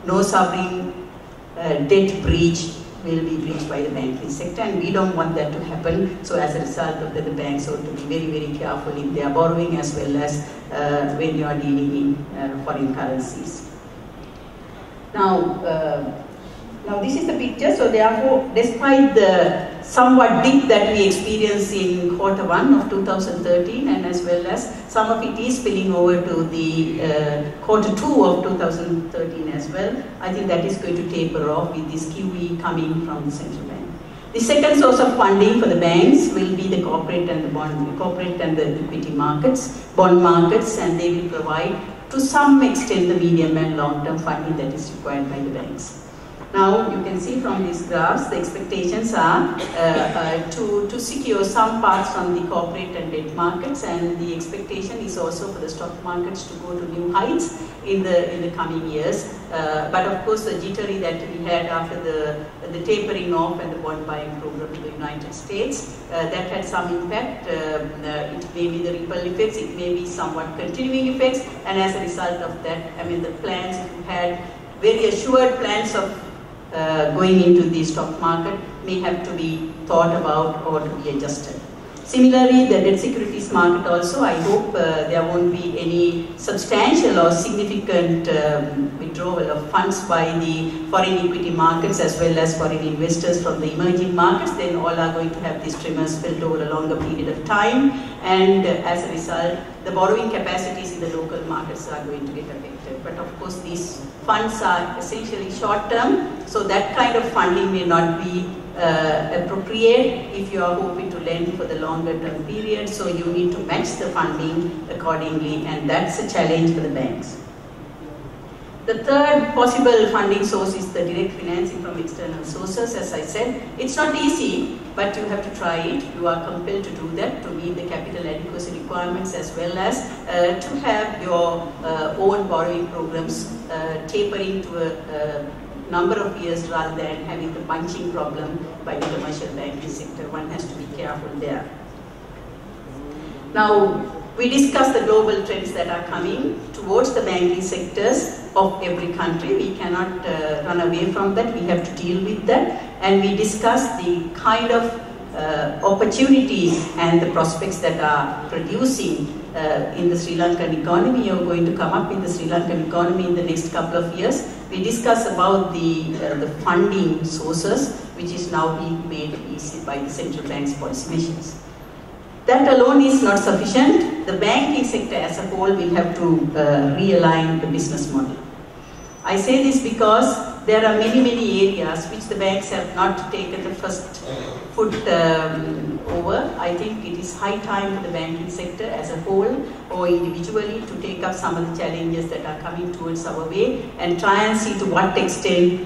no suffering, debt breach will be breached by the banking sector, and we don't want that to happen. So as a result of that, the banks ought to be very, very careful in their borrowing as well as when you are dealing in foreign currencies. Now this is the picture. So therefore, despite the somewhat dip that we experienced in Q1 of 2013, and as well as some of it is spilling over to the Q2 of 2013 as well, I think that is going to taper off with this QE coming from the central bank. The second source of funding for the banks will be the corporate and the equity markets, bond markets, and they will provide to some extent the medium and long-term funding that is required by the banks. Now you can see from these graphs, the expectations are to secure some parts from the corporate and debt markets, and the expectation is also for the stock markets to go to new heights in the coming years. But of course, the jittery that we had after the tapering off and the bond buying program in the United States, that had some impact. It may be the ripple effects, it may be somewhat continuing effects, and as a result of that, I mean, the plans you had, very assured plans of going into the stock market may have to be thought about or to be adjusted. Similarly, the debt securities market also, I hope there won't be any substantial or significant withdrawal of funds by the foreign equity markets as well as foreign investors from the emerging markets. Then all are going to have these trimmers felt over a longer period of time, and as a result, the borrowing capacities in the local markets are going to get affected. But of course, these funds are essentially short term, so that kind of funding may not be appropriate if you are hoping to lend for the longer term period. So you need to match the funding accordingly, and that's a challenge for the banks. The third possible funding source is the direct financing from external sources. As I said, it's not easy, but you have to try it. You are compelled to do that to meet the capital adequacy requirements, as well as to have your own borrowing programs tapering to a number of years rather than having the bunching problem by the commercial banking sector. One has to be careful there. Now, we discussed the global trends that are coming towards the banking sectors of every country. We cannot run away from that. We have to deal with that. And we discussed the kind of opportunities and the prospects that are producing in the Sri Lankan economy or going to come up in the Sri Lankan economy in the next couple of years. We discussed about the funding sources, which is now being made easy by the central bank's policy measures. That alone is not sufficient. The banking sector as a whole will have to realign the business model. I say this because there are many areas which the banks have not taken the first foot over. I think it is high time for the banking sector as a whole or individually to take up some of the challenges that are coming towards our way and try and see to what extent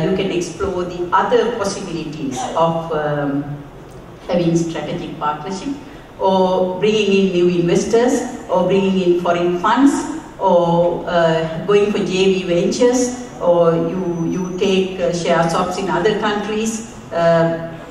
you can explore the other possibilities of having strategic partnership, or bringing in new investors, or bringing in foreign funds, or going for JV ventures, or you take share swaps in other countries.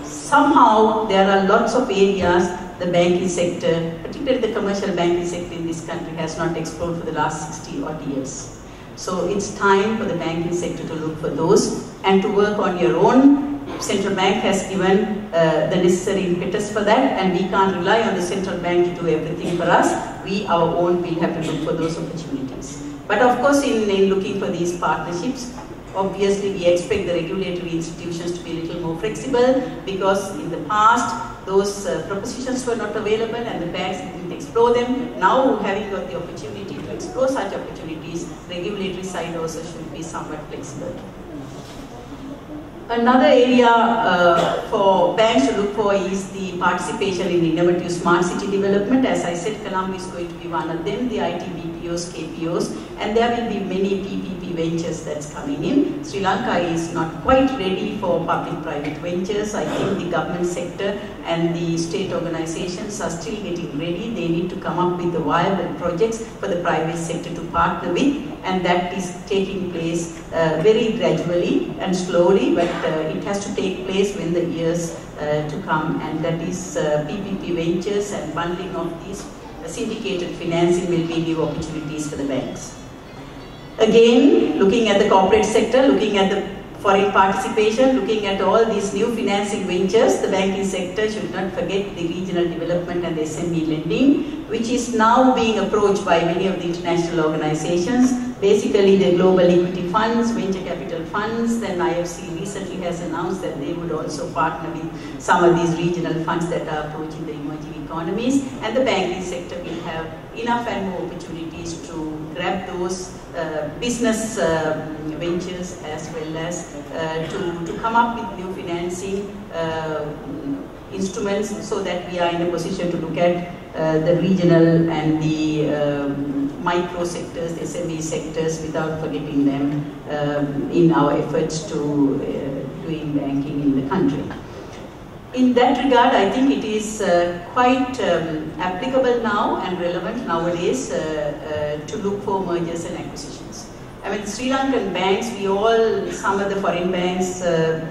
Somehow there are lots of areas the banking sector, particularly the commercial banking sector in this country, has not explored for the last 60 odd years. So it's time for the banking sector to look for those and to work on your own. Central bank has given the necessary impetus for that, and we can't rely on the central bank to do everything for us. We, our own, will have to look for those opportunities. But of course, in looking for these partnerships, obviously we expect the regulatory institutions to be a little more flexible, because in the past those propositions were not available and the banks didn't explore them. Now, having got the opportunity to explore such opportunities, regulatory side also should be somewhat flexible. Another area for banks to look for is the participation in innovative smart city development. As I said, Colombo is going to be one of them, the IT BPOs, KPOs, and there will be many PPP ventures that's coming in. Sri Lanka is not quite ready for public-private ventures. I think the government sector and the state organizations are still getting ready. They need to come up with the viable projects for the private sector to partner with, and that is taking place very gradually and slowly, but it has to take place when the years to come, and that is PPP ventures and bundling of these syndicated financing will be new opportunities for the banks. Again, looking at the corporate sector, looking at the foreign participation, looking at all these new financing ventures, the banking sector should not forget the regional development and the SME lending, which is now being approached by many of the international organizations, basically the global equity funds, venture capital funds. Then IFC recently has announced that they would also partner with some of these regional funds that are approaching the emerging economies, and the banking sector will have enough and more opportunities to grab those business ventures, as well as to come up with new financing instruments, so that we are in a position to look at the regional and the micro sectors, the SME sectors, without forgetting them in our efforts to doing banking in the country. In that regard, I think it is quite applicable now and relevant nowadays to look for mergers and acquisitions. I mean, Sri Lankan banks, some of the foreign banks,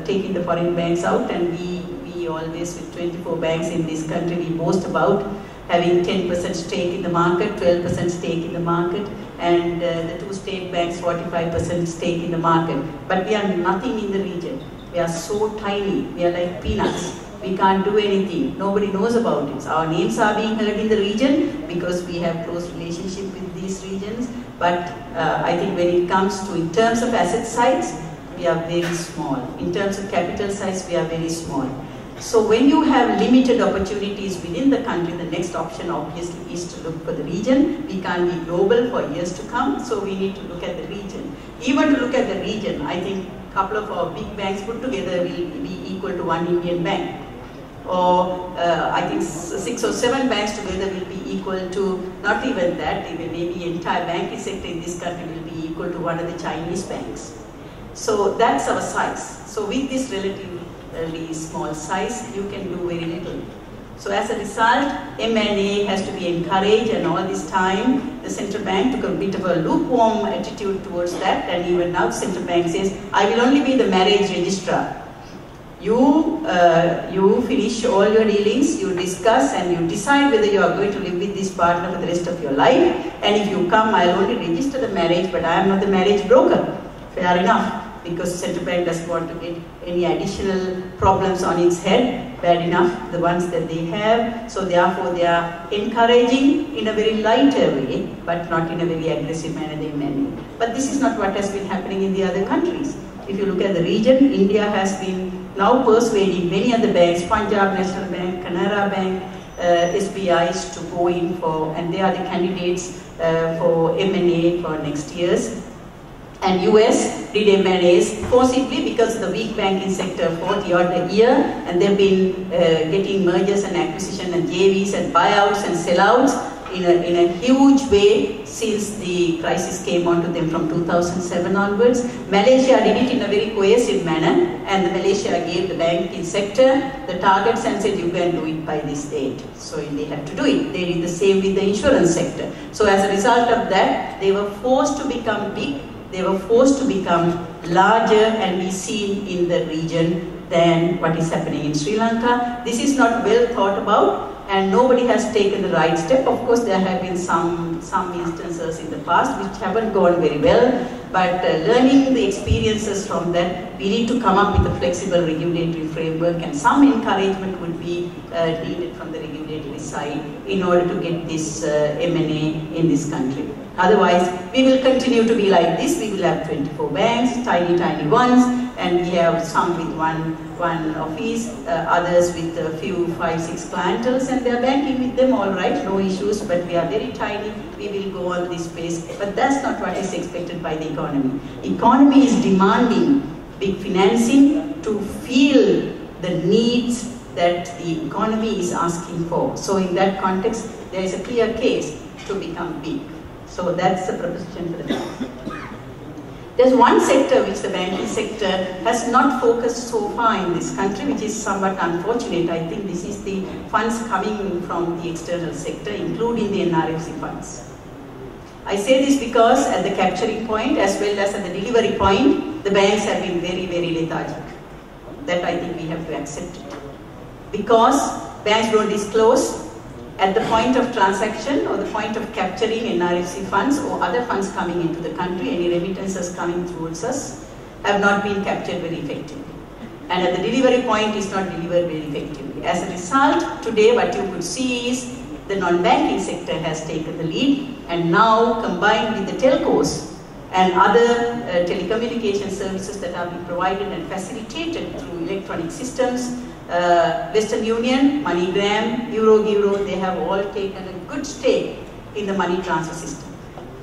taking the foreign banks out, and we always, with 24 banks in this country, we boast about having 10% stake in the market, 12% stake in the market, and the two state banks 45% stake in the market. But we are nothing in the region. We are so tiny. We are like peanuts. We can't do anything. Nobody knows about it. Our names are being heard in the region because we have close relationship with these regions. But I think when it comes to, in terms of asset size, we are very small. In terms of capital size, we are very small. So when you have limited opportunities within the country, the next option obviously is to look for the region. We can't be global for years to come, so we need to look at the region. Even to look at the region, I think a couple of our big banks put together will be equal to one Indian bank. Or I think 6 or 7 banks together will be equal to, not even that, even maybe entire banking sector in this country will be equal to one of the Chinese banks. So that's our size. So with this relatively small size, you can do very little. So as a result, M&A has to be encouraged, and all this time the central bank took a bit of a lukewarm attitude towards that, and even now the central bank says, I will only be the marriage registrar. You finish all your dealings, you discuss and you decide whether you are going to live with this partner for the rest of your life, and if you come, I will only register the marriage, but I am not the marriage broker. Fair enough, because the central bank doesn't want to get any additional problems on its head. Bad enough, the ones that they have. So therefore they are encouraging in a very lighter way, but not in a very aggressive manner, the M&A. But this is not what has been happening in the other countries. If you look at the region, India has been now persuading many other banks, Punjab National Bank, Canara Bank, SBIs to go in for, and they are the candidates for M&A for next year's. And US did M&As forcibly because of the weak banking sector 40 odd a year, and they've been getting mergers and acquisition and JVs and buyouts and sellouts in a huge way since the crisis came onto them from 2007 onwards. Malaysia did it in a very cohesive manner, and Malaysia gave the banking sector the targets and said you can do it by this date. So they had to do it. They did the same with the insurance sector. So as a result of that, they were forced to become big. They were forced to become larger and be seen in the region than what is happening in Sri Lanka. This is not well thought about, and nobody has taken the right step. Of course, there have been some instances in the past which haven't gone very well, but learning the experiences from that, we need to come up with a flexible regulatory framework, and some encouragement would be needed from the regulatory side in order to get this M&A in this country. Otherwise, we will continue to be like this. We will have 24 banks, tiny ones, and we have some with one office, others with a few 5-6 clienteles, and they are banking with them all right, no issues, but we are very tiny. We will go on this pace, but that's not what is expected by the economy. Economy is demanding big financing to feel the needs that the economy is asking for. So in that context, there is a clear case to become big. So that's the proposition for the bank. There's one sector which the banking sector has not focused so far in this country, which is somewhat unfortunate. I think this is the funds coming from the external sector, including the NRFC funds. I say this because at the capturing point as well as at the delivery point, the banks have been very, very lethargic. That I think we have to accept it. Because banks don't disclose at the point of transaction or the point of capturing NRFC funds or other funds coming into the country, any remittances coming towards us have not been captured very effectively. And at the delivery point is not delivered very effectively. As a result, today what you could see is the non-banking sector has taken the lead, and now combined with the telcos and other telecommunication services that are being provided and facilitated through electronic systems, Western Union, MoneyGram, Euro, they have all taken a good stake in the money transfer system.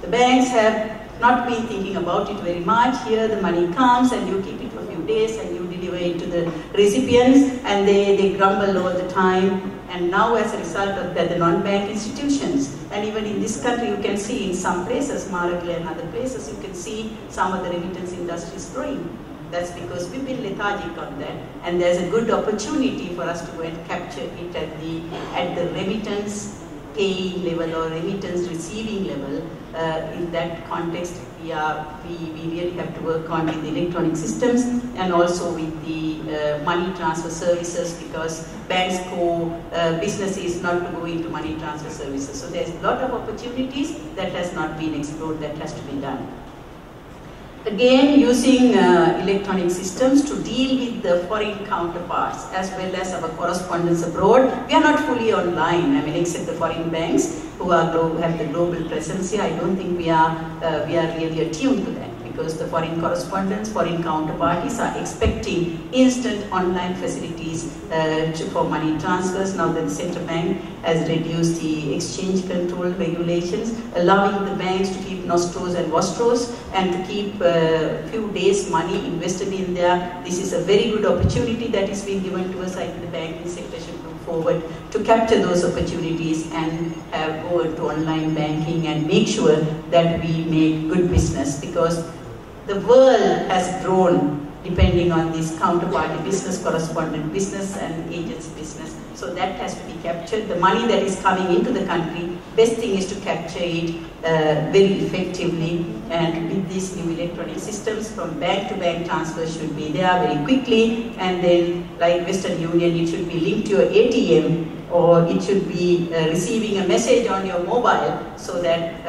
The banks have not been thinking about it very much. Here the money comes and you keep it for a few days and you deliver it to the recipients, and they grumble all the time. And now as a result of that, the non-bank institutions, and even in this country you can see in some places, Maragla and other places, you can see some of the remittance industries growing. That's because we've been lethargic on that, and there's a good opportunity for us to go and capture it at the remittance paying level or remittance receiving level. In that context, we really have to work on with the electronic systems and also with the money transfer services, because banks' core business is not to go into money transfer services. So there's a lot of opportunities that has not been explored, that has to be done. Again, using electronic systems to deal with the foreign counterparts as well as our correspondents abroad. We are not fully online, I mean, except the foreign banks who have the global presence here. I don't think we are really attuned to that, because the foreign correspondents, foreign counterparties are expecting instant online facilities for money transfers. Now that the central bank has reduced the exchange control regulations, allowing the banks to keep nostros and vostros and to keep few days money invested in there. This is a very good opportunity that is being given to us. I think the banking sector should look forward to capture those opportunities and go into online banking and make sure that we make good business, because the world has grown depending on this counterparty business, correspondent business and agents business. So that has to be captured. The money that is coming into the country, best thing is to capture it very effectively, and with these new electronic systems, from bank to bank transfers should be there very quickly, and then like Western Union, it should be linked to your ATM, or it should be receiving a message on your mobile, so that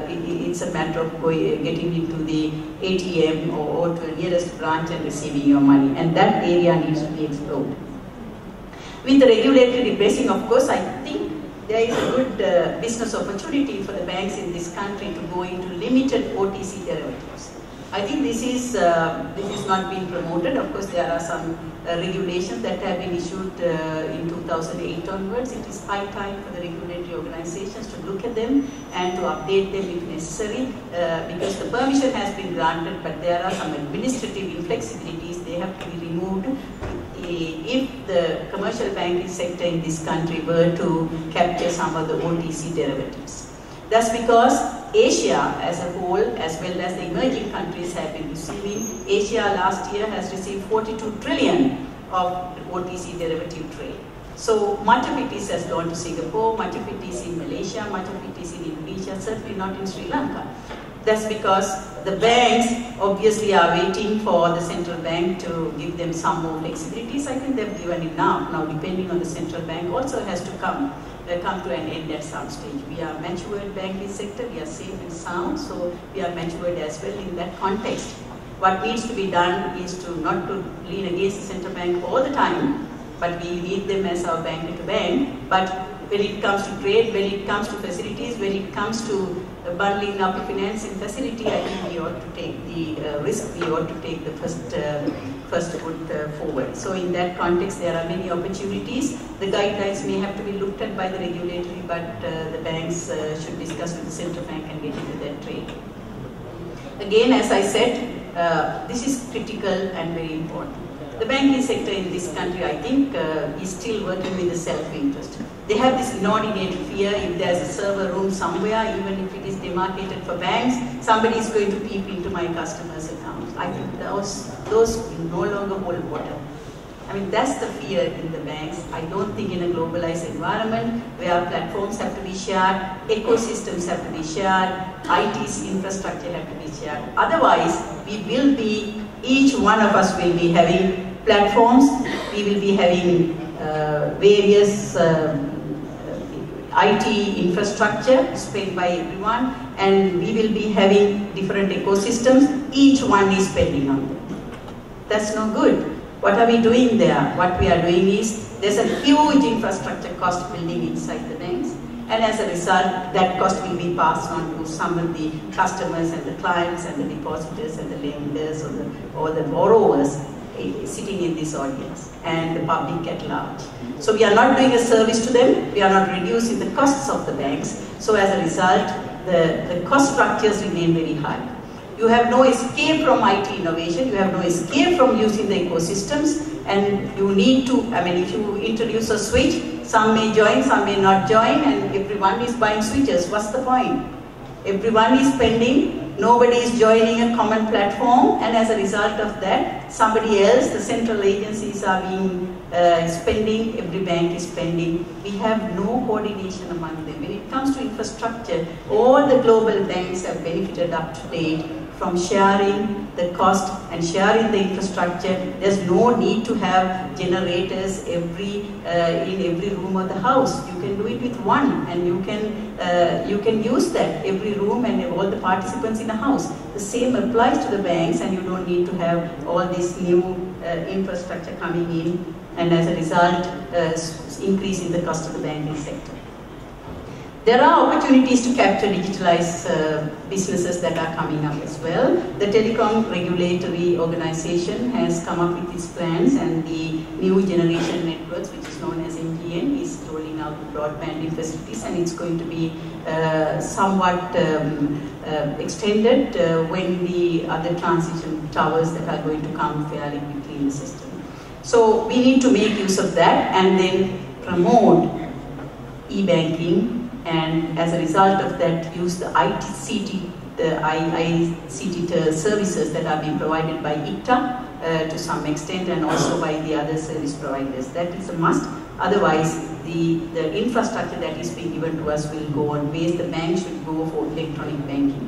it's a matter of getting into the ATM or to the nearest branch and receiving your money, and that area needs to be explored. With the regulatory repressing, of course, I think there is a good business opportunity for the banks in this country to go into limited OTC derivatives. I think this is not being promoted. Of course, there are some regulations that have been issued in 2008 onwards. It is high time for the regulatory organizations to look at them and to update them if necessary, because the permission has been granted, but there are some administrative inflexibilities. They have to be removed if the commercial banking sector in this country were to capture some of the OTC derivatives. That's because Asia as a whole, as well as the emerging countries, have been receiving. Asia last year has received 42 trillion of OTC derivative trade. So much of it has gone to Singapore, much of it is in Malaysia, much of it is in Indonesia, certainly not in Sri Lanka. That's because the banks obviously are waiting for the central bank to give them some more flexibilities. I think they've given enough. Now, depending on the central bank, also has to come to an end at some stage. We are matured banking sector, we are safe and sound, so we are matured as well in that context. What needs to be done is to not to lean against the central bank all the time, but we need them as our banker to bank. But when it comes to trade, when it comes to facilities, when it comes to bundling up the financing facility, I think we ought to take the risk, we ought to take the first foot forward. So in that context, there are many opportunities. The guidelines may have to be looked at by the regulatory, but the banks should discuss with the central bank and get into that trade. Again, as I said, this is critical and very important. The banking sector in this country, I think, is still working with the self-interest. They have this inordinate fear. If there's a server room somewhere, even if it is demarcated for banks, somebody is going to peep into my customer's accounts. I think those will no longer hold water. I mean, that's the fear in the banks. I don't think in a globalized environment where platforms have to be shared, ecosystems have to be shared, IT's infrastructure have to be shared. Otherwise, we will be, each one of us will be having platforms, we will be having various IT infrastructure spread by everyone, and we will be having different ecosystems, each one is spending on them. That's no good. What are we doing there? What we are doing is, there's a huge infrastructure cost building inside the banks, and as a result, that cost will be passed on to some of the customers and the clients and the depositors and the lenders or the borrowers sitting in this audience and the public at large. So we are not doing a service to them, we are not reducing the costs of the banks, so as a result, the cost structures remain very high. You have no escape from IT innovation, you have no escape from using the ecosystems, and you need to, I mean, if you introduce a switch, some may join, some may not join, and everyone is buying switches. What's the point? Everyone is spending, nobody is joining a common platform, and as a result of that, somebody else, the central agencies are being spending, every bank is spending. We have no coordination among them. When it comes to infrastructure, all the global banks have benefited up to date from sharing the cost and sharing the infrastructure. There's no need to have generators in every room of the house. You can do it with one, and you can use that every room and all the participants in a house. The same applies to the banks, and you don't need to have all this new infrastructure coming in, and as a result, increasing the cost of the banking sector. There are opportunities to capture digitalized businesses that are coming up as well. The Telecom Regulatory Organization has come up with its plans, and the new generation networks, which is known as NGN, is rolling out broadband facilities, and it's going to be somewhat extended when the other transition towers that are going to come fairly quickly in the system. So we need to make use of that and then promote e-banking, and as a result of that use the ICT services that are being provided by ICTA to some extent, and also by the other service providers. That is a must. Otherwise, the infrastructure that is being given to us will go on waste. The bank should go for electronic banking.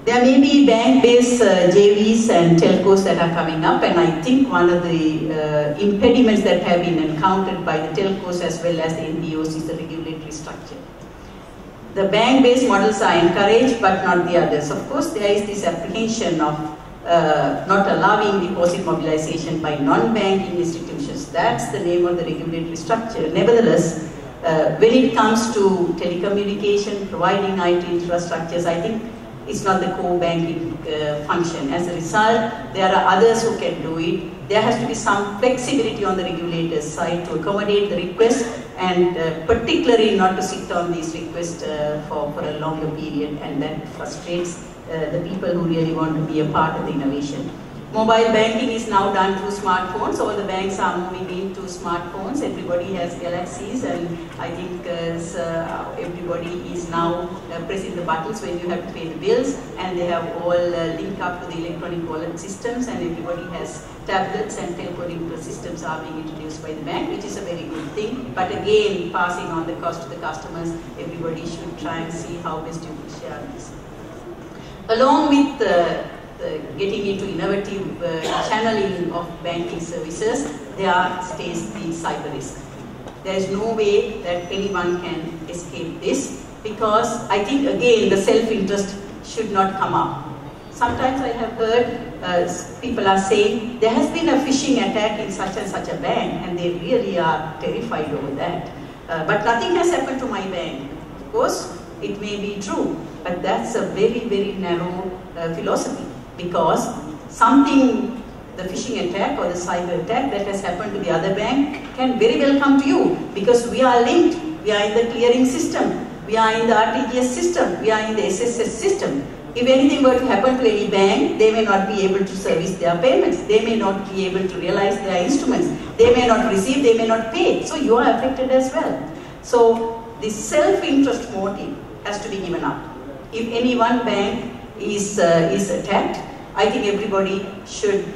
There may be bank-based JVs and telcos that are coming up, and I think one of the impediments that have been encountered by the telcos as well as the NBOs is the regulatory structure. The bank-based models are encouraged, but not the others. Of course, there is this apprehension of not allowing deposit mobilization by non-banking institutions. That's the name of the regulatory structure. Nevertheless, when it comes to telecommunication, providing IT infrastructures, I think it's not the core banking function. As a result, there are others who can do it. There has to be some flexibility on the regulator's side to accommodate the request, and particularly not to sit on these requests for a longer period, and that frustrates the people who really want to be a part of the innovation. Mobile banking is now done through smartphones. All the banks are moving into smartphones. Everybody has Galaxies, and I think everybody is now pressing the buttons when you have to pay the bills, and they have all linked up to the electronic wallet systems, and everybody has tablets, and telco systems are being introduced by the bank, which is a very good thing. But again, passing on the cost to the customers, everybody should try and see how best you can share this. Along with getting into innovative channeling of banking services, there stays the cyber risk. There is no way that anyone can escape this, because I think again the self-interest should not come up. Sometimes I have heard people are saying there has been a phishing attack in such and such a bank, and they really are terrified over that. But nothing has happened to my bank. Of course, it may be true, but that's a very, very narrow philosophy. Because something, the phishing attack or the cyber attack that has happened to the other bank can very well come to you, because we are linked, we are in the clearing system, we are in the RTGS system, we are in the SSS system. If anything were to happen to any bank, they may not be able to service their payments, they may not be able to realize their instruments, they may not receive, they may not pay, so you are affected as well. So the self-interest motive has to be given up. If any one bank is attacked, I think everybody should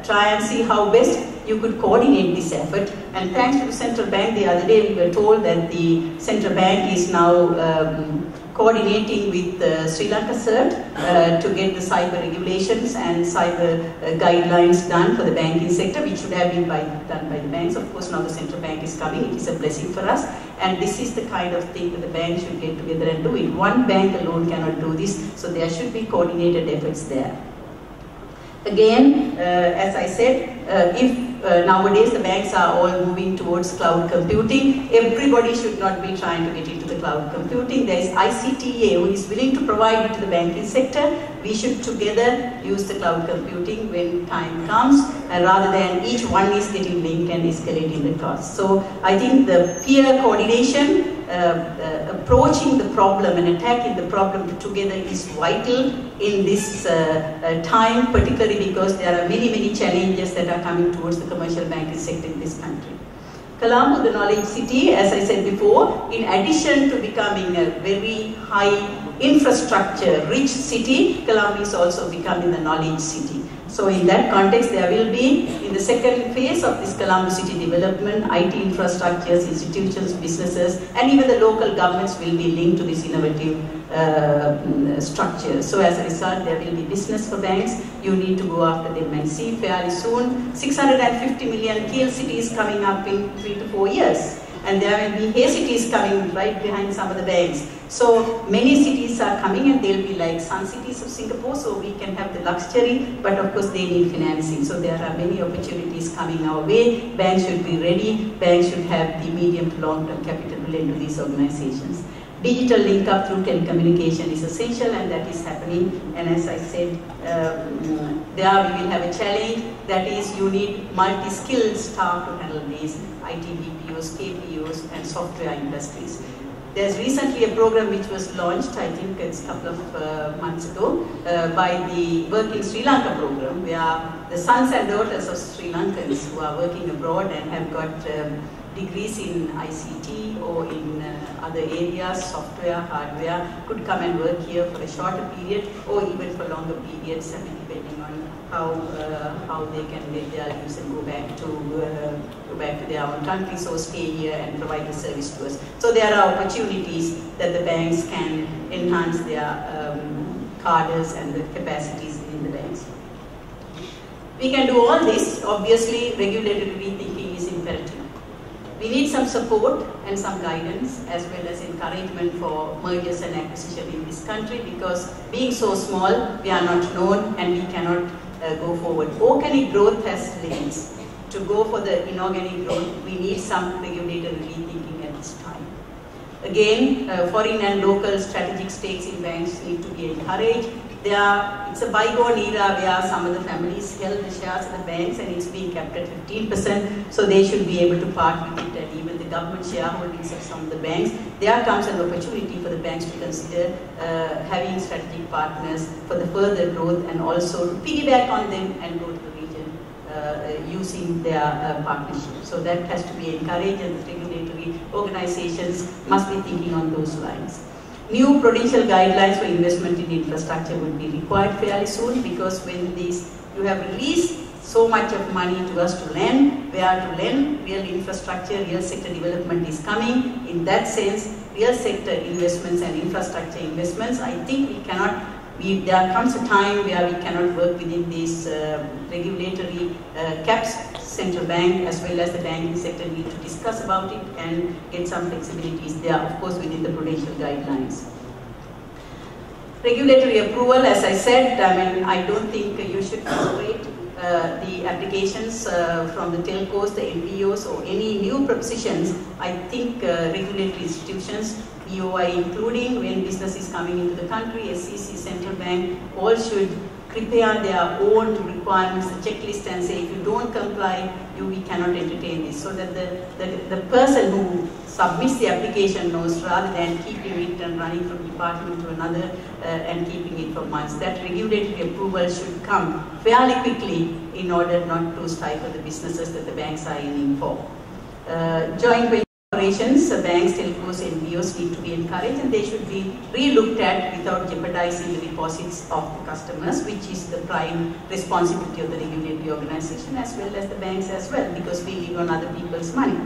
try and see how best you could coordinate this effort. And thanks to the central bank, the other day we were told that the central bank is now coordinating with Sri Lanka CERT to get the cyber regulations and cyber guidelines done for the banking sector, which should have been done by the banks. Of course, now the central bank is coming. It is a blessing for us. And this is the kind of thing that the bank should get together and do it. One bank alone cannot do this, so there should be coordinated efforts there. Again, as I said, if nowadays the banks are all moving towards cloud computing, everybody should not be trying to get into the cloud computing. There is ICTA who is willing to provide it to the banking sector. We should together use the cloud computing when time comes, rather than each one is getting linked and escalating the cost. So I think the peer coordination, approaching the problem and attacking the problem together is vital in this time, particularly because there are many, many challenges that are coming towards the commercial banking sector in this country. Colombo, the knowledge city, as I said before, in addition to becoming a very high infrastructure rich city, Colombo is also becoming the knowledge city. So in that context, there will be, in the second phase of this Colombo city development, IT infrastructures, institutions, businesses, and even the local governments will be linked to this innovative structure. So as a result, there will be business for banks. You need to go after them and see fairly soon. 650 million KL cities coming up in 3 to 4 years. and there will be hay cities coming right behind some of the banks. So many cities are coming, and they'll be like sun cities of Singapore, so we can have the luxury, but of course they need financing. So there are many opportunities coming our way. Banks should be ready. Banks should have the medium to long-term capital to lend to these organizations. Digital link up through telecommunication is essential, and that is happening. And as I said, there we will have a challenge, that is you need multi-skilled staff to handle these IT BPOs, KPOs and software industries. There's recently a program which was launched, I think it's a couple of months ago, by the Work in Sri Lanka program, where the sons and daughters of Sri Lankans who are working abroad and have got degrees in ICT or in other areas, software, hardware, could come and work here for a shorter period or even for longer periods, and depending on how they can live their lives and go back to their own countries or stay here and provide the service to us. So there are opportunities that the banks can enhance their cadres and the capacities in the banks. We can do all this. Obviously, regulatory rethinking is imperative. We need some support and some guidance as well as encouragement for mergers and acquisition in this country, because being so small, we are not known and we cannot go forward. Organic growth has limits. To go for the inorganic growth, we need some regulatory rethinking at this time. Again, foreign and local strategic stakes in banks need to be encouraged. It's a bygone era where some of the families held the shares of the banks and it's being kept at 15%, so they should be able to part with it, and even the government shareholdings of some of the banks. There comes an opportunity for the banks to consider having strategic partners for the further growth, and also to piggyback on them and go to the region using their partnership. So that has to be encouraged, and the regulatory organizations must be thinking on those lines. New prudential guidelines for investment in infrastructure would be required fairly soon, because when you have released so much of money to us to lend, where to lend, real infrastructure, real sector development is coming. In that sense, real sector investments and infrastructure investments, I think we cannot, there comes a time where we cannot work within these regulatory caps. Central bank as well as the banking sector need to discuss about it and get some flexibilities there, of course, within the prudential guidelines. Regulatory approval, as I said, I don't think you should separate the applications from the telcos, the NPOs, or any new propositions. I think regulatory institutions, BOI including, when business is coming into the country, SEC, central bank, all should prepare their own requirements, the checklist, and say, if you don't comply, we cannot entertain this. So that the person who submits the application knows, rather than keeping it and running from department to another and keeping it for months. That regulatory approval should come fairly quickly in order not to stifle the businesses that the banks are aiming for. Joint operations, banks, telcos, NPOs need to be encouraged, and they should be re-looked at without jeopardizing the deposits of the customers, which is the prime responsibility of the regulatory organization as well as the banks as well, because we live on other people's money.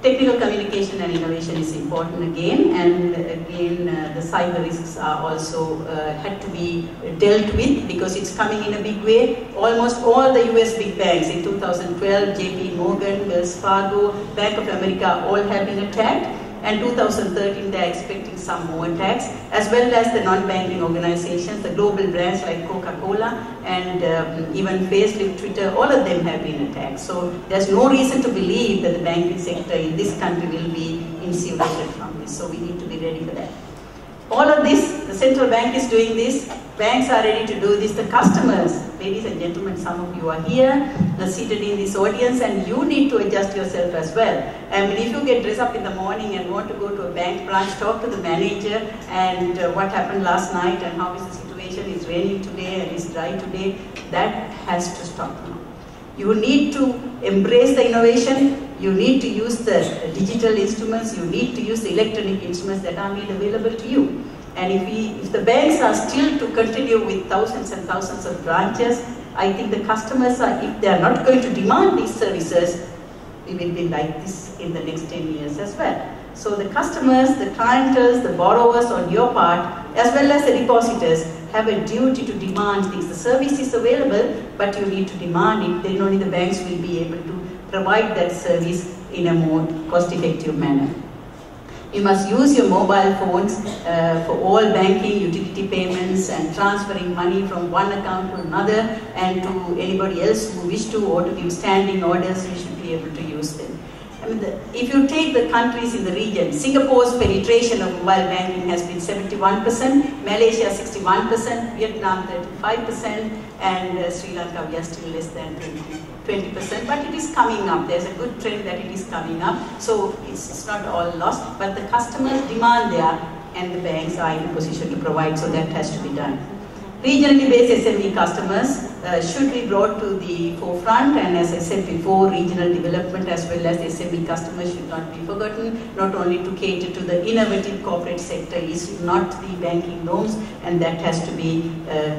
Technical communication and innovation is important again, and again the cyber risks are also had to be dealt with, because it's coming in a big way. Almost all the US big banks in 2012, JP Morgan, Wells Fargo, Bank of America, all have been attacked, and 2013 they are expecting some more attacks, as well as the non-banking organizations, the global brands like Coca-Cola and even Facebook, Twitter, all of them have been attacked. So there's no reason to believe that the banking sector in this country will be insulated from this. So we need to be ready for that. All of this, the central bank is doing this, banks are ready to do this, the customers, ladies and gentlemen, some of you are here, seated in this audience, and you need to adjust yourself as well. If you get dressed up in the morning and want to go to a bank branch, talk to the manager and what happened last night and how is the situation, it's raining today and it's dry today, that has to stop now. You need to embrace the innovation. You need to use the digital instruments. You need to use the electronic instruments that are made available to you. And if the banks are still to continue with thousands and thousands of branches, I think the customers are, if they are not going to demand these services, we will be like this in the next 10 years as well. So the customers, the clientele, the borrowers on your part, as well as the depositors, have a duty to demand things. The service is available, but you need to demand it. Then only the banks will be able to provide that service in a more cost-effective manner. You must use your mobile phones for all banking, utility payments, and transferring money from one account to another, and to anybody else who wish to, or to give standing orders, you should be able to use them. I mean, if you take the countries in the region, Singapore's penetration of mobile banking has been 71%, Malaysia 61%, Vietnam 35%, and Sri Lanka we are still less than 20%, but it is coming up. There's a good trend that it is coming up, so it's not all lost, but the customers demand there, and the banks are in a position to provide, so that has to be done. Regionally based SME customers should be brought to the forefront, and as I said before, regional development as well as SME customers should not be forgotten. Not only to cater to the innovative corporate sector is not the banking norms, and that has to be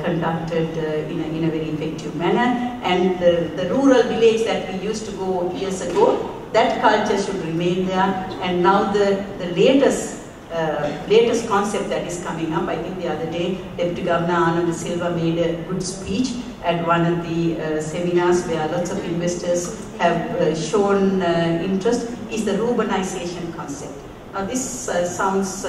conducted in a very effective manner. And the rural village that we used to go years ago, that culture should remain there. And now the latest concept that is coming up, I think the other day, Deputy Governor Anand Silva made a good speech at one of the seminars where lots of investors have shown interest, is the urbanization concept. Now this sounds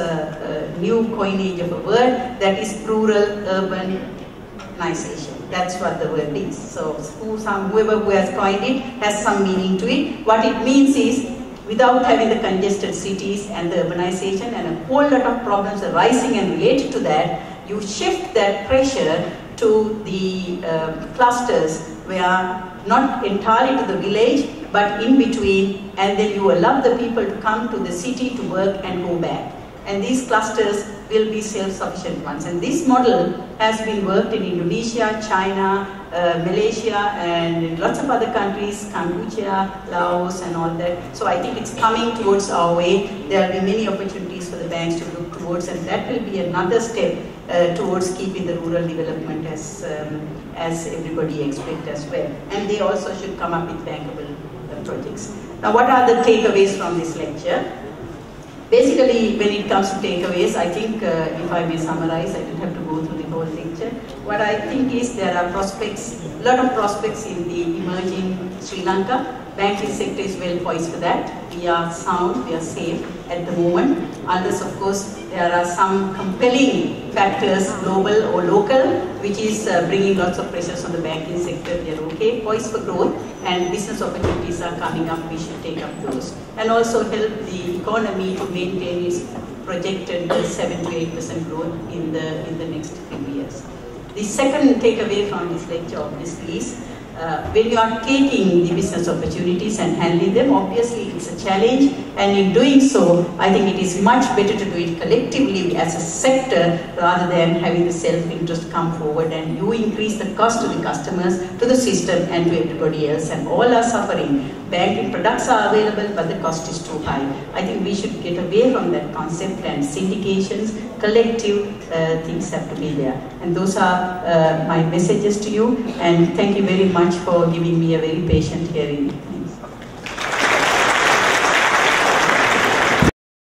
new coinage of a word, that is rural-urbanization. That's what the word is. So whoever who has coined it has some meaning to it. What it means is, without having the congested cities and the urbanization and a whole lot of problems arising and related to that, you shift that pressure to the clusters where not entirely to the village, but in between, and then you allow the people to come to the city to work and go back. And these clusters will be self-sufficient ones. And this model has been worked in Indonesia, China, Malaysia, and in lots of other countries, Cambodia, Laos, and all that. So I think it's coming towards our way. There will be many opportunities for the banks to look towards, and that will be another step towards keeping the rural development as everybody expects as well. And they also should come up with bankable projects. Now, what are the takeaways from this lecture? Basically, when it comes to takeaways, I think, if I may summarize, I don't have to go through the whole lecture. What I think is there are prospects, a lot of prospects in the emerging Sri Lanka. Banking sector is well poised for that. We are sound, we are safe at the moment. Unless, of course, there are some compelling factors, global or local, which is bringing lots of pressures on the banking sector. We are okay, poised for growth, and business opportunities are coming up. We should take up those. And also help the economy to maintain its projected 7 to 8% growth in the next few years. The second takeaway from this lecture, obviously, is when you are taking the business opportunities and handling them, obviously it's a challenge, and in doing so, I think it is much better to do it collectively as a sector rather than having the self-interest come forward and you increase the cost to the customers, to the system, and to everybody else, and all are suffering. Banking products are available, but the cost is too high. I think we should get away from that concept, and syndications, collective things have to be there. And those are my messages to you, and thank you very much for giving me a very patient hearing.